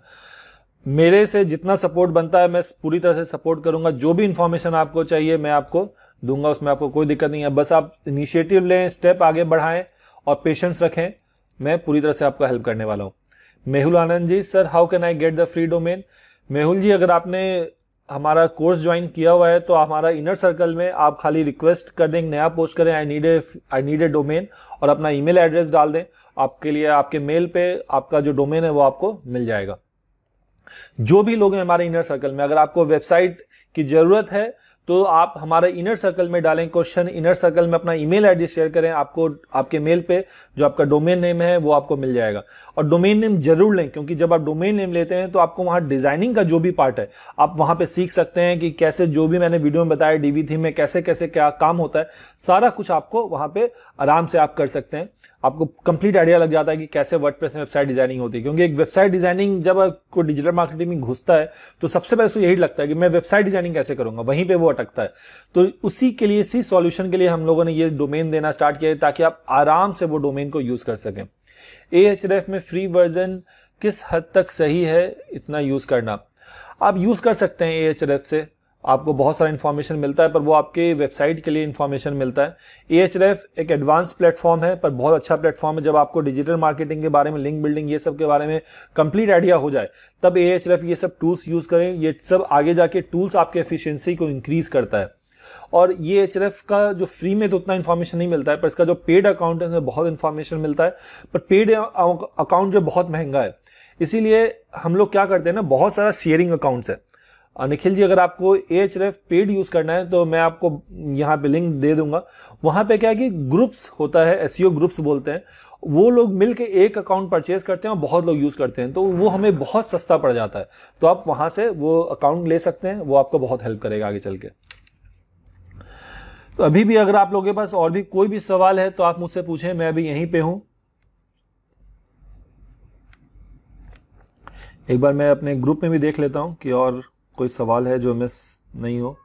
मेरे से जितना सपोर्ट बनता है मैं पूरी तरह से सपोर्ट करूंगा। जो भी इंफॉर्मेशन आपको चाहिए मैं आपको दूंगा, उसमें आपको कोई दिक्कत नहीं है। बस आप इनिशिएटिव लें, स्टेप आगे बढ़ाएं और पेशेंस रखें। मैं पूरी तरह से आपका हेल्प करने वाला हूं। Mehul Anand ji, sir how can I get the free domain? Mehul ji, अगर आपने हमारा कोर्स ज्वाइन किया हुआ है तो हमारा इनर सर्कल में आप खाली रिक्वेस्ट कर दें, नया पोस्ट करें आई नीड ए डोमेन और अपना ईमेल एड्रेस डाल दें। आपके लिए आपके मेल पे आपका जो डोमेन है वो आपको मिल जाएगा। जो भी लोग हैं हमारे इनर सर्कल में, अगर आपको वेबसाइट की जरूरत है तो आप हमारे इनर सर्कल में डालें क्वेश्चन, इनर सर्कल में अपना ईमेल एड्रेस शेयर करें, आपको आपके मेल पे जो आपका डोमेन नेम है वो आपको मिल जाएगा। और डोमेन नेम जरूर लें, क्योंकि जब आप डोमेन नेम लेते हैं तो आपको वहां डिजाइनिंग का जो भी पार्ट है आप वहां पे सीख सकते हैं कि कैसे, जो भी मैंने वीडियो में बताया डीवी थीम में कैसे कैसे क्या काम होता है, सारा कुछ आपको वहां पे आराम से आप कर सकते हैं। आपको कंप्लीट आइडिया लग जाता है कि कैसे वर्डप्रेस में वेबसाइट डिजाइनिंग होती है। क्योंकि एक वेबसाइट डिजाइनिंग जब आपको डिजिटल मार्केटिंग में घुसता है तो सबसे पहले उसको यही लगता है कि मैं वेबसाइट डिजाइनिंग कैसे करूंगा, वहीं पे वो अटकता है। तो उसी के लिए, इसी सॉल्यूशन के लिए हम लोगों ने ये डोमेन देना स्टार्ट किया है ताकि आप आराम से वो डोमेन को यूज कर सकें। AHRF में फ्री वर्जन किस हद तक सही है इतना यूज करना? आप यूज कर सकते हैं AHRF से, आपको बहुत सारा इंफॉर्मेशन मिलता है, पर वो आपके वेबसाइट के लिए इंफॉर्मेशन मिलता है। AHRF एक एडवांस प्लेटफॉर्म है पर बहुत अच्छा प्लेटफॉर्म है। जब आपको डिजिटल मार्केटिंग के बारे में, लिंक बिल्डिंग, ये सब के बारे में कंप्लीट आइडिया हो जाए तब AHRF ये सब टूल्स यूज करें। ये सब आगे जाके टूल्स आपके एफिशिएंसी को इंक्रीज करता है। और ये AHRF का जो फ्री में तो उतना इन्फॉर्मेशन नहीं मिलता है, पर इसका जो पेड अकाउंट है उसमें बहुत इन्फॉर्मेशन मिलता है। पर पेड अकाउंट जो बहुत महंगा है, इसीलिए हम लोग क्या करते हैं ना, बहुत सारा शेयरिंग अकाउंट्स है। निखिल जी, अगर आपको Ahref पेड यूज करना है तो मैं आपको यहाँ पे लिंक दे दूंगा। वहां पे क्या है कि ग्रुप्स होता है, एसईओ ग्रुप्स बोलते हैं, वो लोग मिलके एक अकाउंट परचेज करते हैं और बहुत लोग यूज करते हैं, तो वो हमें बहुत सस्ता पड़ जाता है। तो आप वहां से वो अकाउंट ले सकते हैं, वो आपको बहुत हेल्प करेगा आगे चल के। तो अभी भी अगर आप लोगों के पास और भी कोई भी सवाल है तो आप मुझसे पूछें, मैं अभी यहीं पे हूं। एक बार मैं अपने ग्रुप में भी देख लेता हूं कि और कोई सवाल है जो मिस नहीं हो।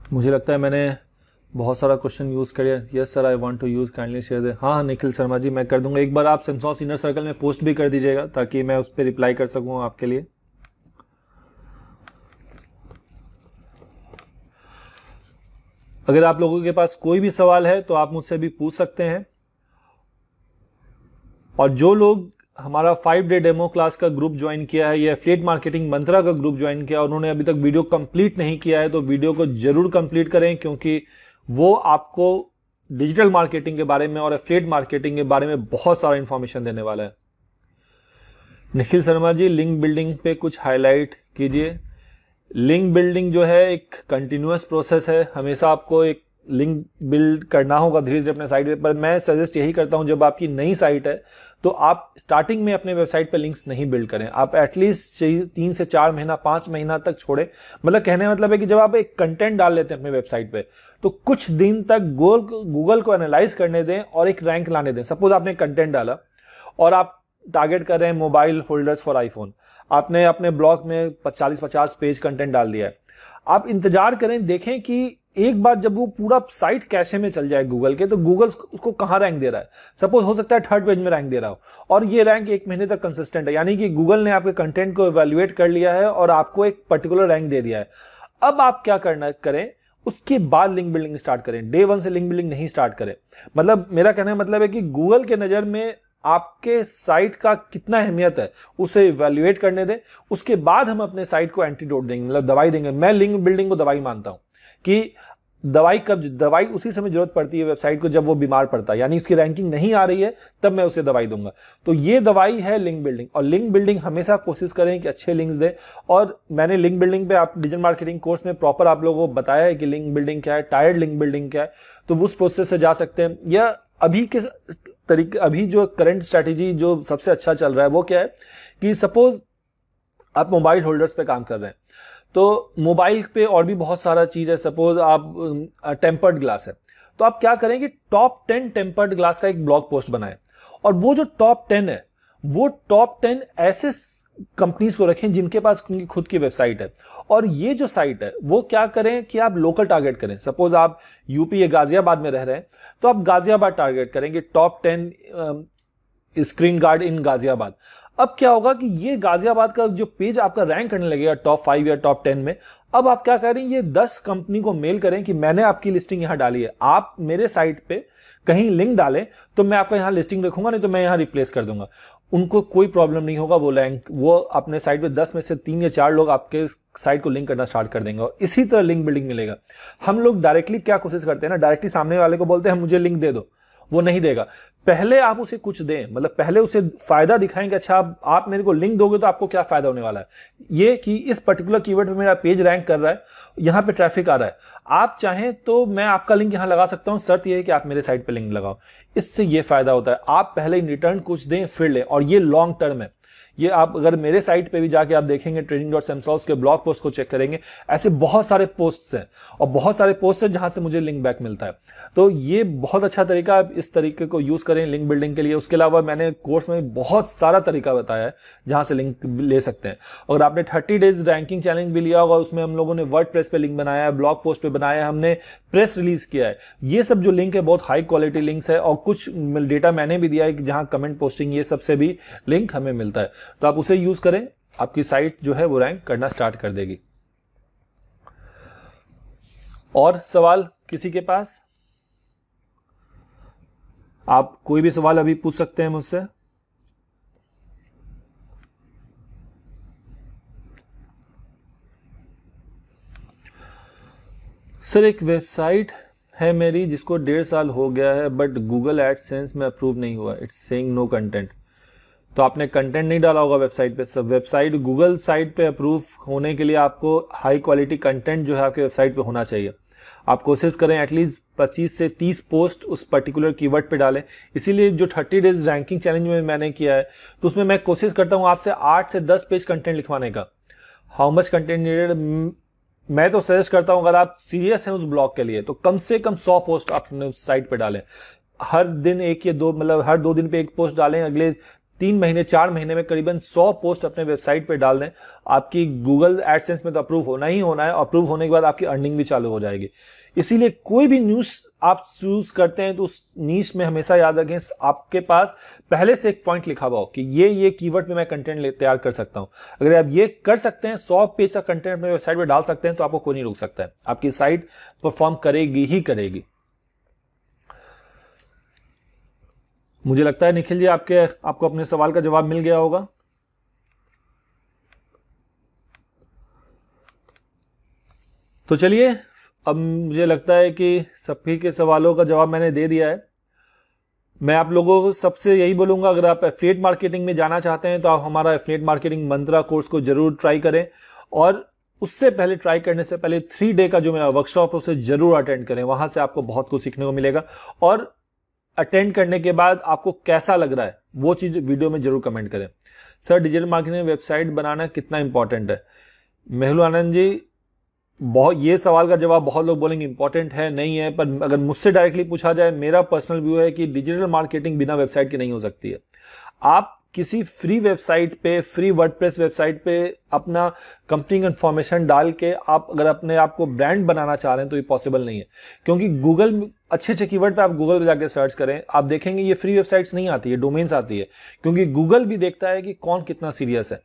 मुझे लगता है मैंने बहुत सारा क्वेश्चन यूज कर लिया। Yes sir, I want to use, kindly share दे। हाँ निखिल शर्मा जी, मैं कर दूंगा। एक बार आप सेमसॉस इनर सर्कल में पोस्ट भी कर दीजिएगा ताकि मैं उस पर रिप्लाई कर सकूं आपके लिए। अगर आप लोगों के पास कोई भी सवाल है तो आप मुझसे भी पूछ सकते हैं। और जो लोग हमारा 5 डे डेमो क्लास का ग्रुप ज्वाइन किया है या एफिलिएट मार्केटिंग मंत्रा का ग्रुप ज्वाइन किया और उन्होंने अभी तक वीडियो कंप्लीट नहीं किया है तो वीडियो को जरूर कंप्लीट करें, क्योंकि वो आपको डिजिटल मार्केटिंग के बारे में और एफिलिएट मार्केटिंग के बारे में बहुत सारा इंफॉर्मेशन देने वाला है। निखिल शर्मा जी, लिंक बिल्डिंग पे कुछ हाईलाइट कीजिए। लिंक बिल्डिंग जो है एक कंटिन्यूअस प्रोसेस है, हमेशा आपको एक लिंक बिल्ड करना होगा धीरे धीरे अपने साइट पर। मैं सजेस्ट यही करता हूं, जब आपकी नई साइट है तो आप स्टार्टिंग में अपने वेबसाइट पर लिंक्स नहीं बिल्ड करें। आप एटलीस्ट 3 से 4 महीना 5 महीना तक छोड़े। मतलब कहने का मतलब है कि जब आप एक कंटेंट डाल लेते हैं अपने वेबसाइट पे तो कुछ दिन तक गूगल को एनालाइज करने दें और एक रैंक लाने दें। सपोज आपने कंटेंट डाला और आप टारगेट कर रहे हैं मोबाइल होल्डर्स फॉर आईफोन, आपने अपने ब्लॉग में 40-50 पेज कंटेंट डाल दिया है। आप इंतजार करें, देखें कि एक बार जब वो पूरा साइट कैशे में चल जाए गूगल के, तो गूगल उसको कहां रैंक दे रहा है। सपोज हो सकता है 3rd पेज में रैंक दे रहा हो और ये रैंक 1 महीने तक कंसिस्टेंट है, यानी कि गूगल ने आपके कंटेंट को इवैल्यूएट कर लिया है और आपको एक पर्टिकुलर रैंक दे दिया है। अब आप क्या करें, उसके बाद लिंक बिल्डिंग स्टार्ट करें। डे 1 से लिंक बिल्डिंग नहीं स्टार्ट करें। मतलब मेरा कहने का मतलब है कि गूगल के नजर में आपके साइट का कितना अहमियत है उसे इवैल्यूएट करने दें, उसके बाद हम अपने साइट को एंटीडोट देंगे, मतलब दवाई देंगे। मैं लिंक बिल्डिंग को दवाई मानता हूं कि दवाई उसी समय जरूरत पड़ती है वेबसाइट को जब वो बीमार पड़ता है, यानी उसकी रैंकिंग नहीं आ रही है तब मैं उसे दवाई दूंगा। तो ये दवाई है लिंक बिल्डिंग। और लिंक बिल्डिंग हमेशा कोशिश करें कि अच्छे लिंक्स दें। और मैंने लिंक बिल्डिंग पे आप डिजिटल मार्केटिंग कोर्स में प्रॉपर आप लोगों को बताया है कि लिंक बिल्डिंग क्या है, टायर्ड लिंक बिल्डिंग क्या है, तो उस प्रोसेस से जा सकते हैं। या अभी जो करंट स्ट्रैटेजी जो सबसे अच्छा चल रहा है वो क्या है कि सपोज आप मोबाइल होल्डर्स पे काम कर रहे हैं, तो मोबाइल पे और भी बहुत सारा चीज है। सपोज आप टेम्पर्ड ग्लास है, तो आप क्या करें कि टॉप 10 टेम्पर्ड ग्लास का एक ब्लॉग पोस्ट बनाएं और वो जो टॉप 10 है वो टॉप 10 ऐसे कंपनीज को रखें जिनके पास उनकी खुद की वेबसाइट है। और ये जो साइट है वो क्या करें कि आप लोकल टारगेट करें। सपोज आप यूपी या गाजियाबाद में रह रहे हैं तो आप गाजियाबाद टारगेट करेंगे, टॉप 10 स्क्रीन गार्ड इन गाजियाबाद। अब क्या होगा कि ये गाजियाबाद का जो पेज आपका रैंक करने लगेगा टॉप 5 या टॉप 10 में। अब आप क्या करें, ये 10 कंपनी को मेल करें कि मैंने आपकी लिस्टिंग यहां डाली है, आप मेरे साइट पे कहीं लिंक डालें तो मैं आपका यहां लिस्टिंग रखूंगा, नहीं तो मैं यहां रिप्लेस कर दूंगा। उनको कोई प्रॉब्लम नहीं होगा। वो अपने साइट पे 10 में से 3 या 4 लोग आपके साइट को लिंक करना स्टार्ट कर देंगे और इसी तरह लिंक बिल्डिंग मिलेगा। हम लोग डायरेक्टली क्या कोशिश करते हैं ना, डायरेक्टली सामने वाले को बोलते हैं मुझे लिंक दे दो, वो नहीं देगा। पहले आप उसे कुछ दें, मतलब पहले उसे फायदा दिखाएं कि अच्छा आप मेरे को लिंक दोगे तो आपको क्या फायदा होने वाला है। ये कि इस पर्टिकुलर कीवर्ड पे मेरा पेज रैंक कर रहा है, यहां पे ट्रैफिक आ रहा है, आप चाहें तो मैं आपका लिंक यहां लगा सकता हूं, शर्त यह है कि आप मेरे साइट पे लिंक लगाओ। इससे ये फायदा होता है। आप पहले इन रिटर्न कुछ दें फिर लें, और ये लॉन्ग टर्म है। ये आप अगर मेरे साइट पे भी जाके आप देखेंगे training.samsals के ब्लॉग पोस्ट को चेक करेंगे, ऐसे बहुत सारे पोस्ट्स हैं और बहुत सारे पोस्ट हैं जहां से मुझे लिंक बैक मिलता है। तो ये बहुत अच्छा तरीका, आप इस तरीके को यूज करें लिंक बिल्डिंग के लिए। उसके अलावा मैंने कोर्स में बहुत सारा तरीका बताया है जहां से लिंक ले सकते हैं। अगर आपने 30 डेज रैंकिंग चैलेंज भी लिया होगा, उसमें हम लोगों ने वर्डप्रेस पे लिंक बनाया है, ब्लॉग पोस्ट पे बनाया है, हमने प्रेस रिलीज किया है। ये सब जो लिंक है बहुत हाई क्वालिटी लिंक्स है और कुछ डेटा मैंने भी दिया है कि जहां कमेंट पोस्टिंग ये सबसे भी लिंक हमें मिलता है। तो आप उसे यूज करें, आपकी साइट जो है वो रैंक करना स्टार्ट कर देगी। और सवाल किसी के पास? आप कोई भी सवाल अभी पूछ सकते हैं मुझसे। सर एक वेबसाइट है मेरी जिसको 1.5 साल हो गया है बट गूगल एडसेंस में अप्रूव नहीं हुआ, इट्स सेइंग नो कंटेंट। तो आपने कंटेंट नहीं डाला होगा वेबसाइट पे। सब वेबसाइट गूगल साइट पे अप्रूव होने के लिए आपको हाई क्वालिटी कंटेंट जो है आपके वेबसाइट पे होना चाहिए। आप कोशिश करें एटलीस्ट 25 से 30 पोस्ट उस पर्टिकुलर कीवर्ड पे डालें। इसीलिए जो 30 डेज रैंकिंग चैलेंज में मैंने किया है तो उसमें मैं कोशिश करता हूँ आपसे 8 से 10 पेज कंटेंट लिखवाने का। हाउ मच कंटेंट नीडेड, मैं तो सजेस्ट करता हूं अगर आप सीरियस हैं उस ब्लॉग के लिए तो कम से कम 100 पोस्ट अपने साइट पे डालें। हर दिन एक या दो, मतलब हर 2 दिन पे एक पोस्ट डालें। अगले 3 महीने 4 महीने में करीबन 100 पोस्ट अपने वेबसाइट पे डाल दें। आपकी गूगल एडसेंस में तो अप्रूव होना ही होना है। अप्रूव होने के बाद आपकी अर्निंग भी चालू हो जाएगी। इसीलिए कोई भी न्यूज आप चूज करते हैं तो उस नीश में हमेशा याद रखें आपके पास पहले से एक पॉइंट लिखा हुआ हो कि ये कीवर्ड पे मैं कंटेंट तैयार कर सकता हूं। अगर आप ये कर सकते हैं, 100 पेज का कंटेंट अपने वेबसाइट पे डाल सकते हैं तो आपको कोई नहीं रोक सकता है। आपकी साइट परफॉर्म करेगी ही करेगी। मुझे लगता है निखिल जी आपको अपने सवाल का जवाब मिल गया होगा। तो चलिए, अब मुझे लगता है कि सभी के सवालों का जवाब मैंने दे दिया है। मैं आप लोगों को सबसे यही बोलूंगा, अगर आप एफिलिएट मार्केटिंग में जाना चाहते हैं तो आप हमारा एफिलिएट मार्केटिंग मंत्रा कोर्स को जरूर ट्राई करें। और उससे पहले, ट्राई करने से पहले 3 डे का जो मेरा वर्कशॉप है उसे जरूर अटेंड करें। वहां से आपको बहुत कुछ सीखने को मिलेगा। और अटेंड करने के बाद आपको कैसा लग रहा है वो चीज वीडियो में जरूर कमेंट करें। सर डिजिटल मार्केटिंग में वेबसाइट बनाना कितना इंपॉर्टेंट है? मेहुल आनंद जी, बहुत ये सवाल का जवाब बहुत लोग बोलेंगे इंपॉर्टेंट है, नहीं है, पर अगर मुझसे डायरेक्टली पूछा जाए, मेरा पर्सनल व्यू है कि डिजिटल मार्केटिंग बिना वेबसाइट के नहीं हो सकती है। आप किसी फ्री वेबसाइट पे, फ्री वर्डप्रेस वेबसाइट पे अपना कंपनी का इंफॉर्मेशन डाल के आप अगर अपने आप को ब्रांड बनाना चाह रहे हैं तो ये पॉसिबल नहीं है। क्योंकि गूगल, अच्छे कीवर्ड पे आप गूगल पे जाके सर्च करें, आप देखेंगे ये फ्री वेबसाइट्स नहीं आती है, डोमेन्स आती है। क्योंकि गूगल भी देखता है कि कौन कितना सीरियस है।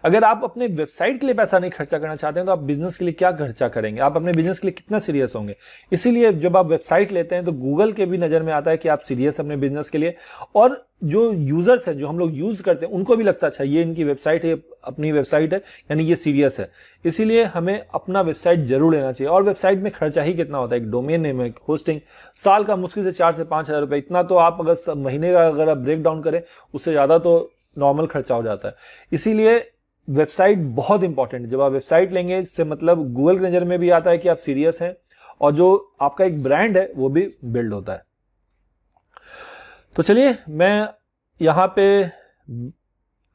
अगर आप अपने वेबसाइट के लिए पैसा नहीं खर्चा करना चाहते हैं तो आप बिजनेस के लिए क्या खर्चा करेंगे? आप अपने बिजनेस के लिए कितना सीरियस होंगे? इसीलिए जब आप वेबसाइट लेते हैं तो गूगल के भी नजर में आता है कि आप सीरियस अपने बिजनेस के लिए। और जो यूजर्स हैं, जो हम लोग यूज करते हैं, उनको भी लगता है अच्छा ये इनकी वेबसाइट है, अपनी वेबसाइट है, यानी ये सीरियस है। इसीलिए हमें अपना वेबसाइट जरूर लेना चाहिए। और वेबसाइट में खर्चा ही कितना होता है? एक डोमेन नेम, एक होस्टिंग, साल का मुश्किल से 4 से 5 हजार रुपए। इतना तो आप अगर महीने का अगर आप ब्रेक डाउन करें, उससे ज्यादा तो नॉर्मल खर्चा हो जाता है। इसीलिए वेबसाइट बहुत इंपॉर्टेंट है। जब आप वेबसाइट लेंगे, इससे मतलब गूगल की नजर में भी आता है कि आप सीरियस हैं और जो आपका एक ब्रांड है वो भी बिल्ड होता है। तो चलिए, मैं यहां पे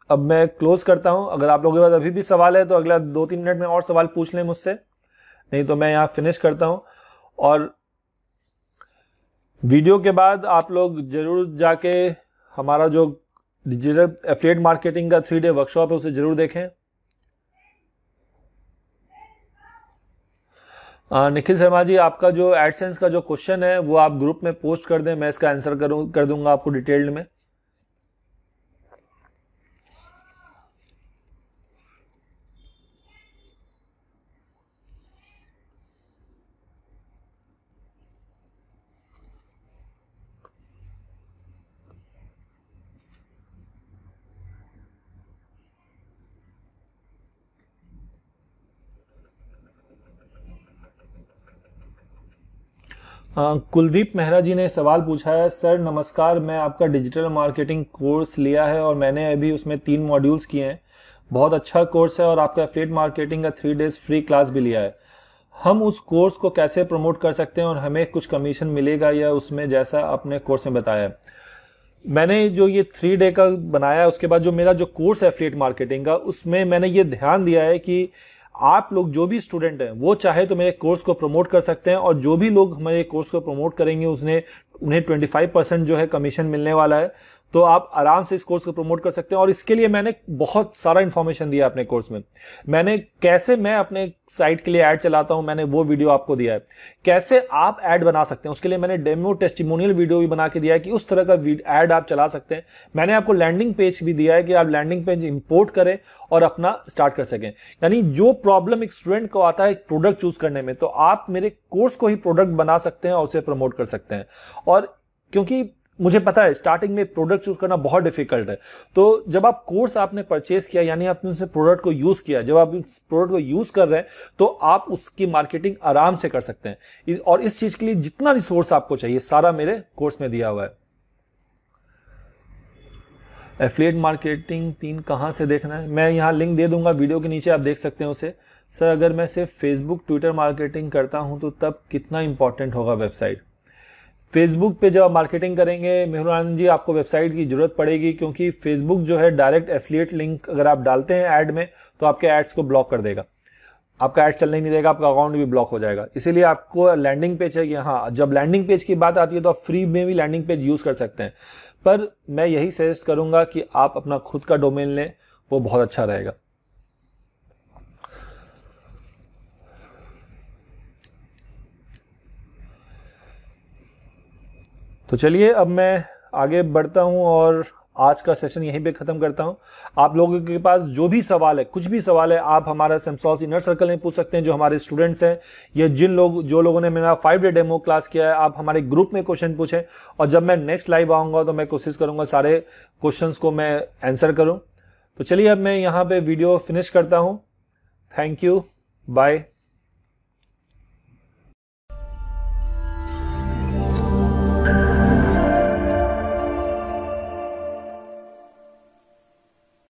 अब मैं क्लोज करता हूं। अगर आप लोगों के पास अभी भी सवाल है तो अगला 2-3 मिनट में और सवाल पूछ लें मुझसे, नहीं तो मैं यहां फिनिश करता हूं। और वीडियो के बाद आप लोग जरूर जाके हमारा जो डिजिटल एफिलिएट मार्केटिंग का 3 डे वर्कशॉप है उसे जरूर देखें। निखिल शर्मा जी, आपका जो एडसेंस का जो क्वेश्चन है वो आप ग्रुप में पोस्ट कर दें, मैं इसका आंसर कर दूंगा आपको डिटेल्ड में। कुलदीप मेहरा जी ने सवाल पूछा है, सर नमस्कार, मैं आपका डिजिटल मार्केटिंग कोर्स लिया है और मैंने अभी उसमें 3 मॉड्यूल्स किए हैं। बहुत अच्छा कोर्स है और आपका एफिलिएट मार्केटिंग का 3 डेज फ्री क्लास भी लिया है। हम उस कोर्स को कैसे प्रमोट कर सकते हैं और हमें कुछ कमीशन मिलेगा या उसमें, जैसा आपने कोर्स में बताया है? मैंने जो ये 3 डे का बनाया, उसके बाद जो मेरा जो कोर्स है एफिलिएट मार्केटिंग का, उसमें मैंने ये ध्यान दिया है कि आप लोग जो भी स्टूडेंट हैं वो चाहे तो मेरे कोर्स को प्रमोट कर सकते हैं और जो भी लोग हमारे कोर्स को प्रमोट करेंगे उन्हें 25% जो है कमीशन मिलने वाला है। तो आप आराम से इस कोर्स को प्रमोट कर सकते हैं। और इसके लिए मैंने बहुत सारा इंफॉर्मेशन दिया अपने कोर्स में। मैंने कैसे मैं अपने साइट के लिए ऐड चलाता हूं, मैंने वो वीडियो आपको दिया है। कैसे आप ऐड बना सकते हैं, उसके लिए मैंने डेमो टेस्टिमोनियल वीडियो भी बना के दिया है कि उस तरह का ऐड आप चला सकते हैं। मैंने आपको लैंडिंग पेज भी दिया है कि आप लैंडिंग पेज इंपोर्ट करें और अपना स्टार्ट कर सकें। यानी जो प्रॉब्लम एक स्टूडेंट को आता है प्रोडक्ट चूज करने में, तो आप मेरे कोर्स को ही प्रोडक्ट बना सकते हैं और उसे प्रमोट कर सकते हैं। और क्योंकि मुझे पता है स्टार्टिंग में प्रोडक्ट चूज करना बहुत डिफिकल्ट है। तो जब आप कोर्स आपने परचेज किया, यानी आपने उस प्रोडक्ट को यूज किया, जब आप इस प्रोडक्ट को यूज कर रहे हैं तो आप उसकी मार्केटिंग आराम से कर सकते हैं। और इस चीज के लिए जितना रिसोर्स आपको चाहिए सारा मेरे कोर्स में दिया हुआ है। एफिलिएट मार्केटिंग 3 कहां से देखना है, मैं यहां लिंक दे दूंगा वीडियो के नीचे, आप देख सकते हैं उसे। सर अगर मैं सिर्फ फेसबुक ट्विटर मार्केटिंग करता हूं तो तब कितना इंपॉर्टेंट होगा वेबसाइट? फेसबुक पे जब आप मार्केटिंग करेंगे मेहुल आनंद जी, आपको वेबसाइट की जरूरत पड़ेगी, क्योंकि फेसबुक जो है डायरेक्ट एफिलिएट लिंक अगर आप डालते हैं ऐड में तो आपके एड्स को ब्लॉक कर देगा, आपका ऐड चलने ही नहीं देगा, आपका अकाउंट भी ब्लॉक हो जाएगा। इसीलिए आपको लैंडिंग पेज चाहिए। हाँ, जब लैंडिंग पेज की बात आती है तो आप फ्री में भी लैंडिंग पेज यूज कर सकते हैं, पर मैं यही सजेस्ट करूंगा कि आप अपना खुद का डोमेन लें, वो बहुत अच्छा रहेगा। तो चलिए अब मैं आगे बढ़ता हूं और आज का सेशन यहीं पे खत्म करता हूं। आप लोगों के पास जो भी सवाल है, कुछ भी सवाल है, आप हमारा सेमसॉल्स इनर सर्कल में पूछ सकते हैं, जो हमारे स्टूडेंट्स हैं या जो लोगों ने मेरा 5 डे डेमो क्लास किया है, आप हमारे ग्रुप में क्वेश्चन पूछें, और जब मैं नेक्स्ट लाइव आऊंगा तो मैं कोशिश करूंगा सारे क्वेश्चंस को मैं आंसर करूं। तो चलिए अब मैं यहाँ पे वीडियो फिनिश करता हूं। Thank you, bye.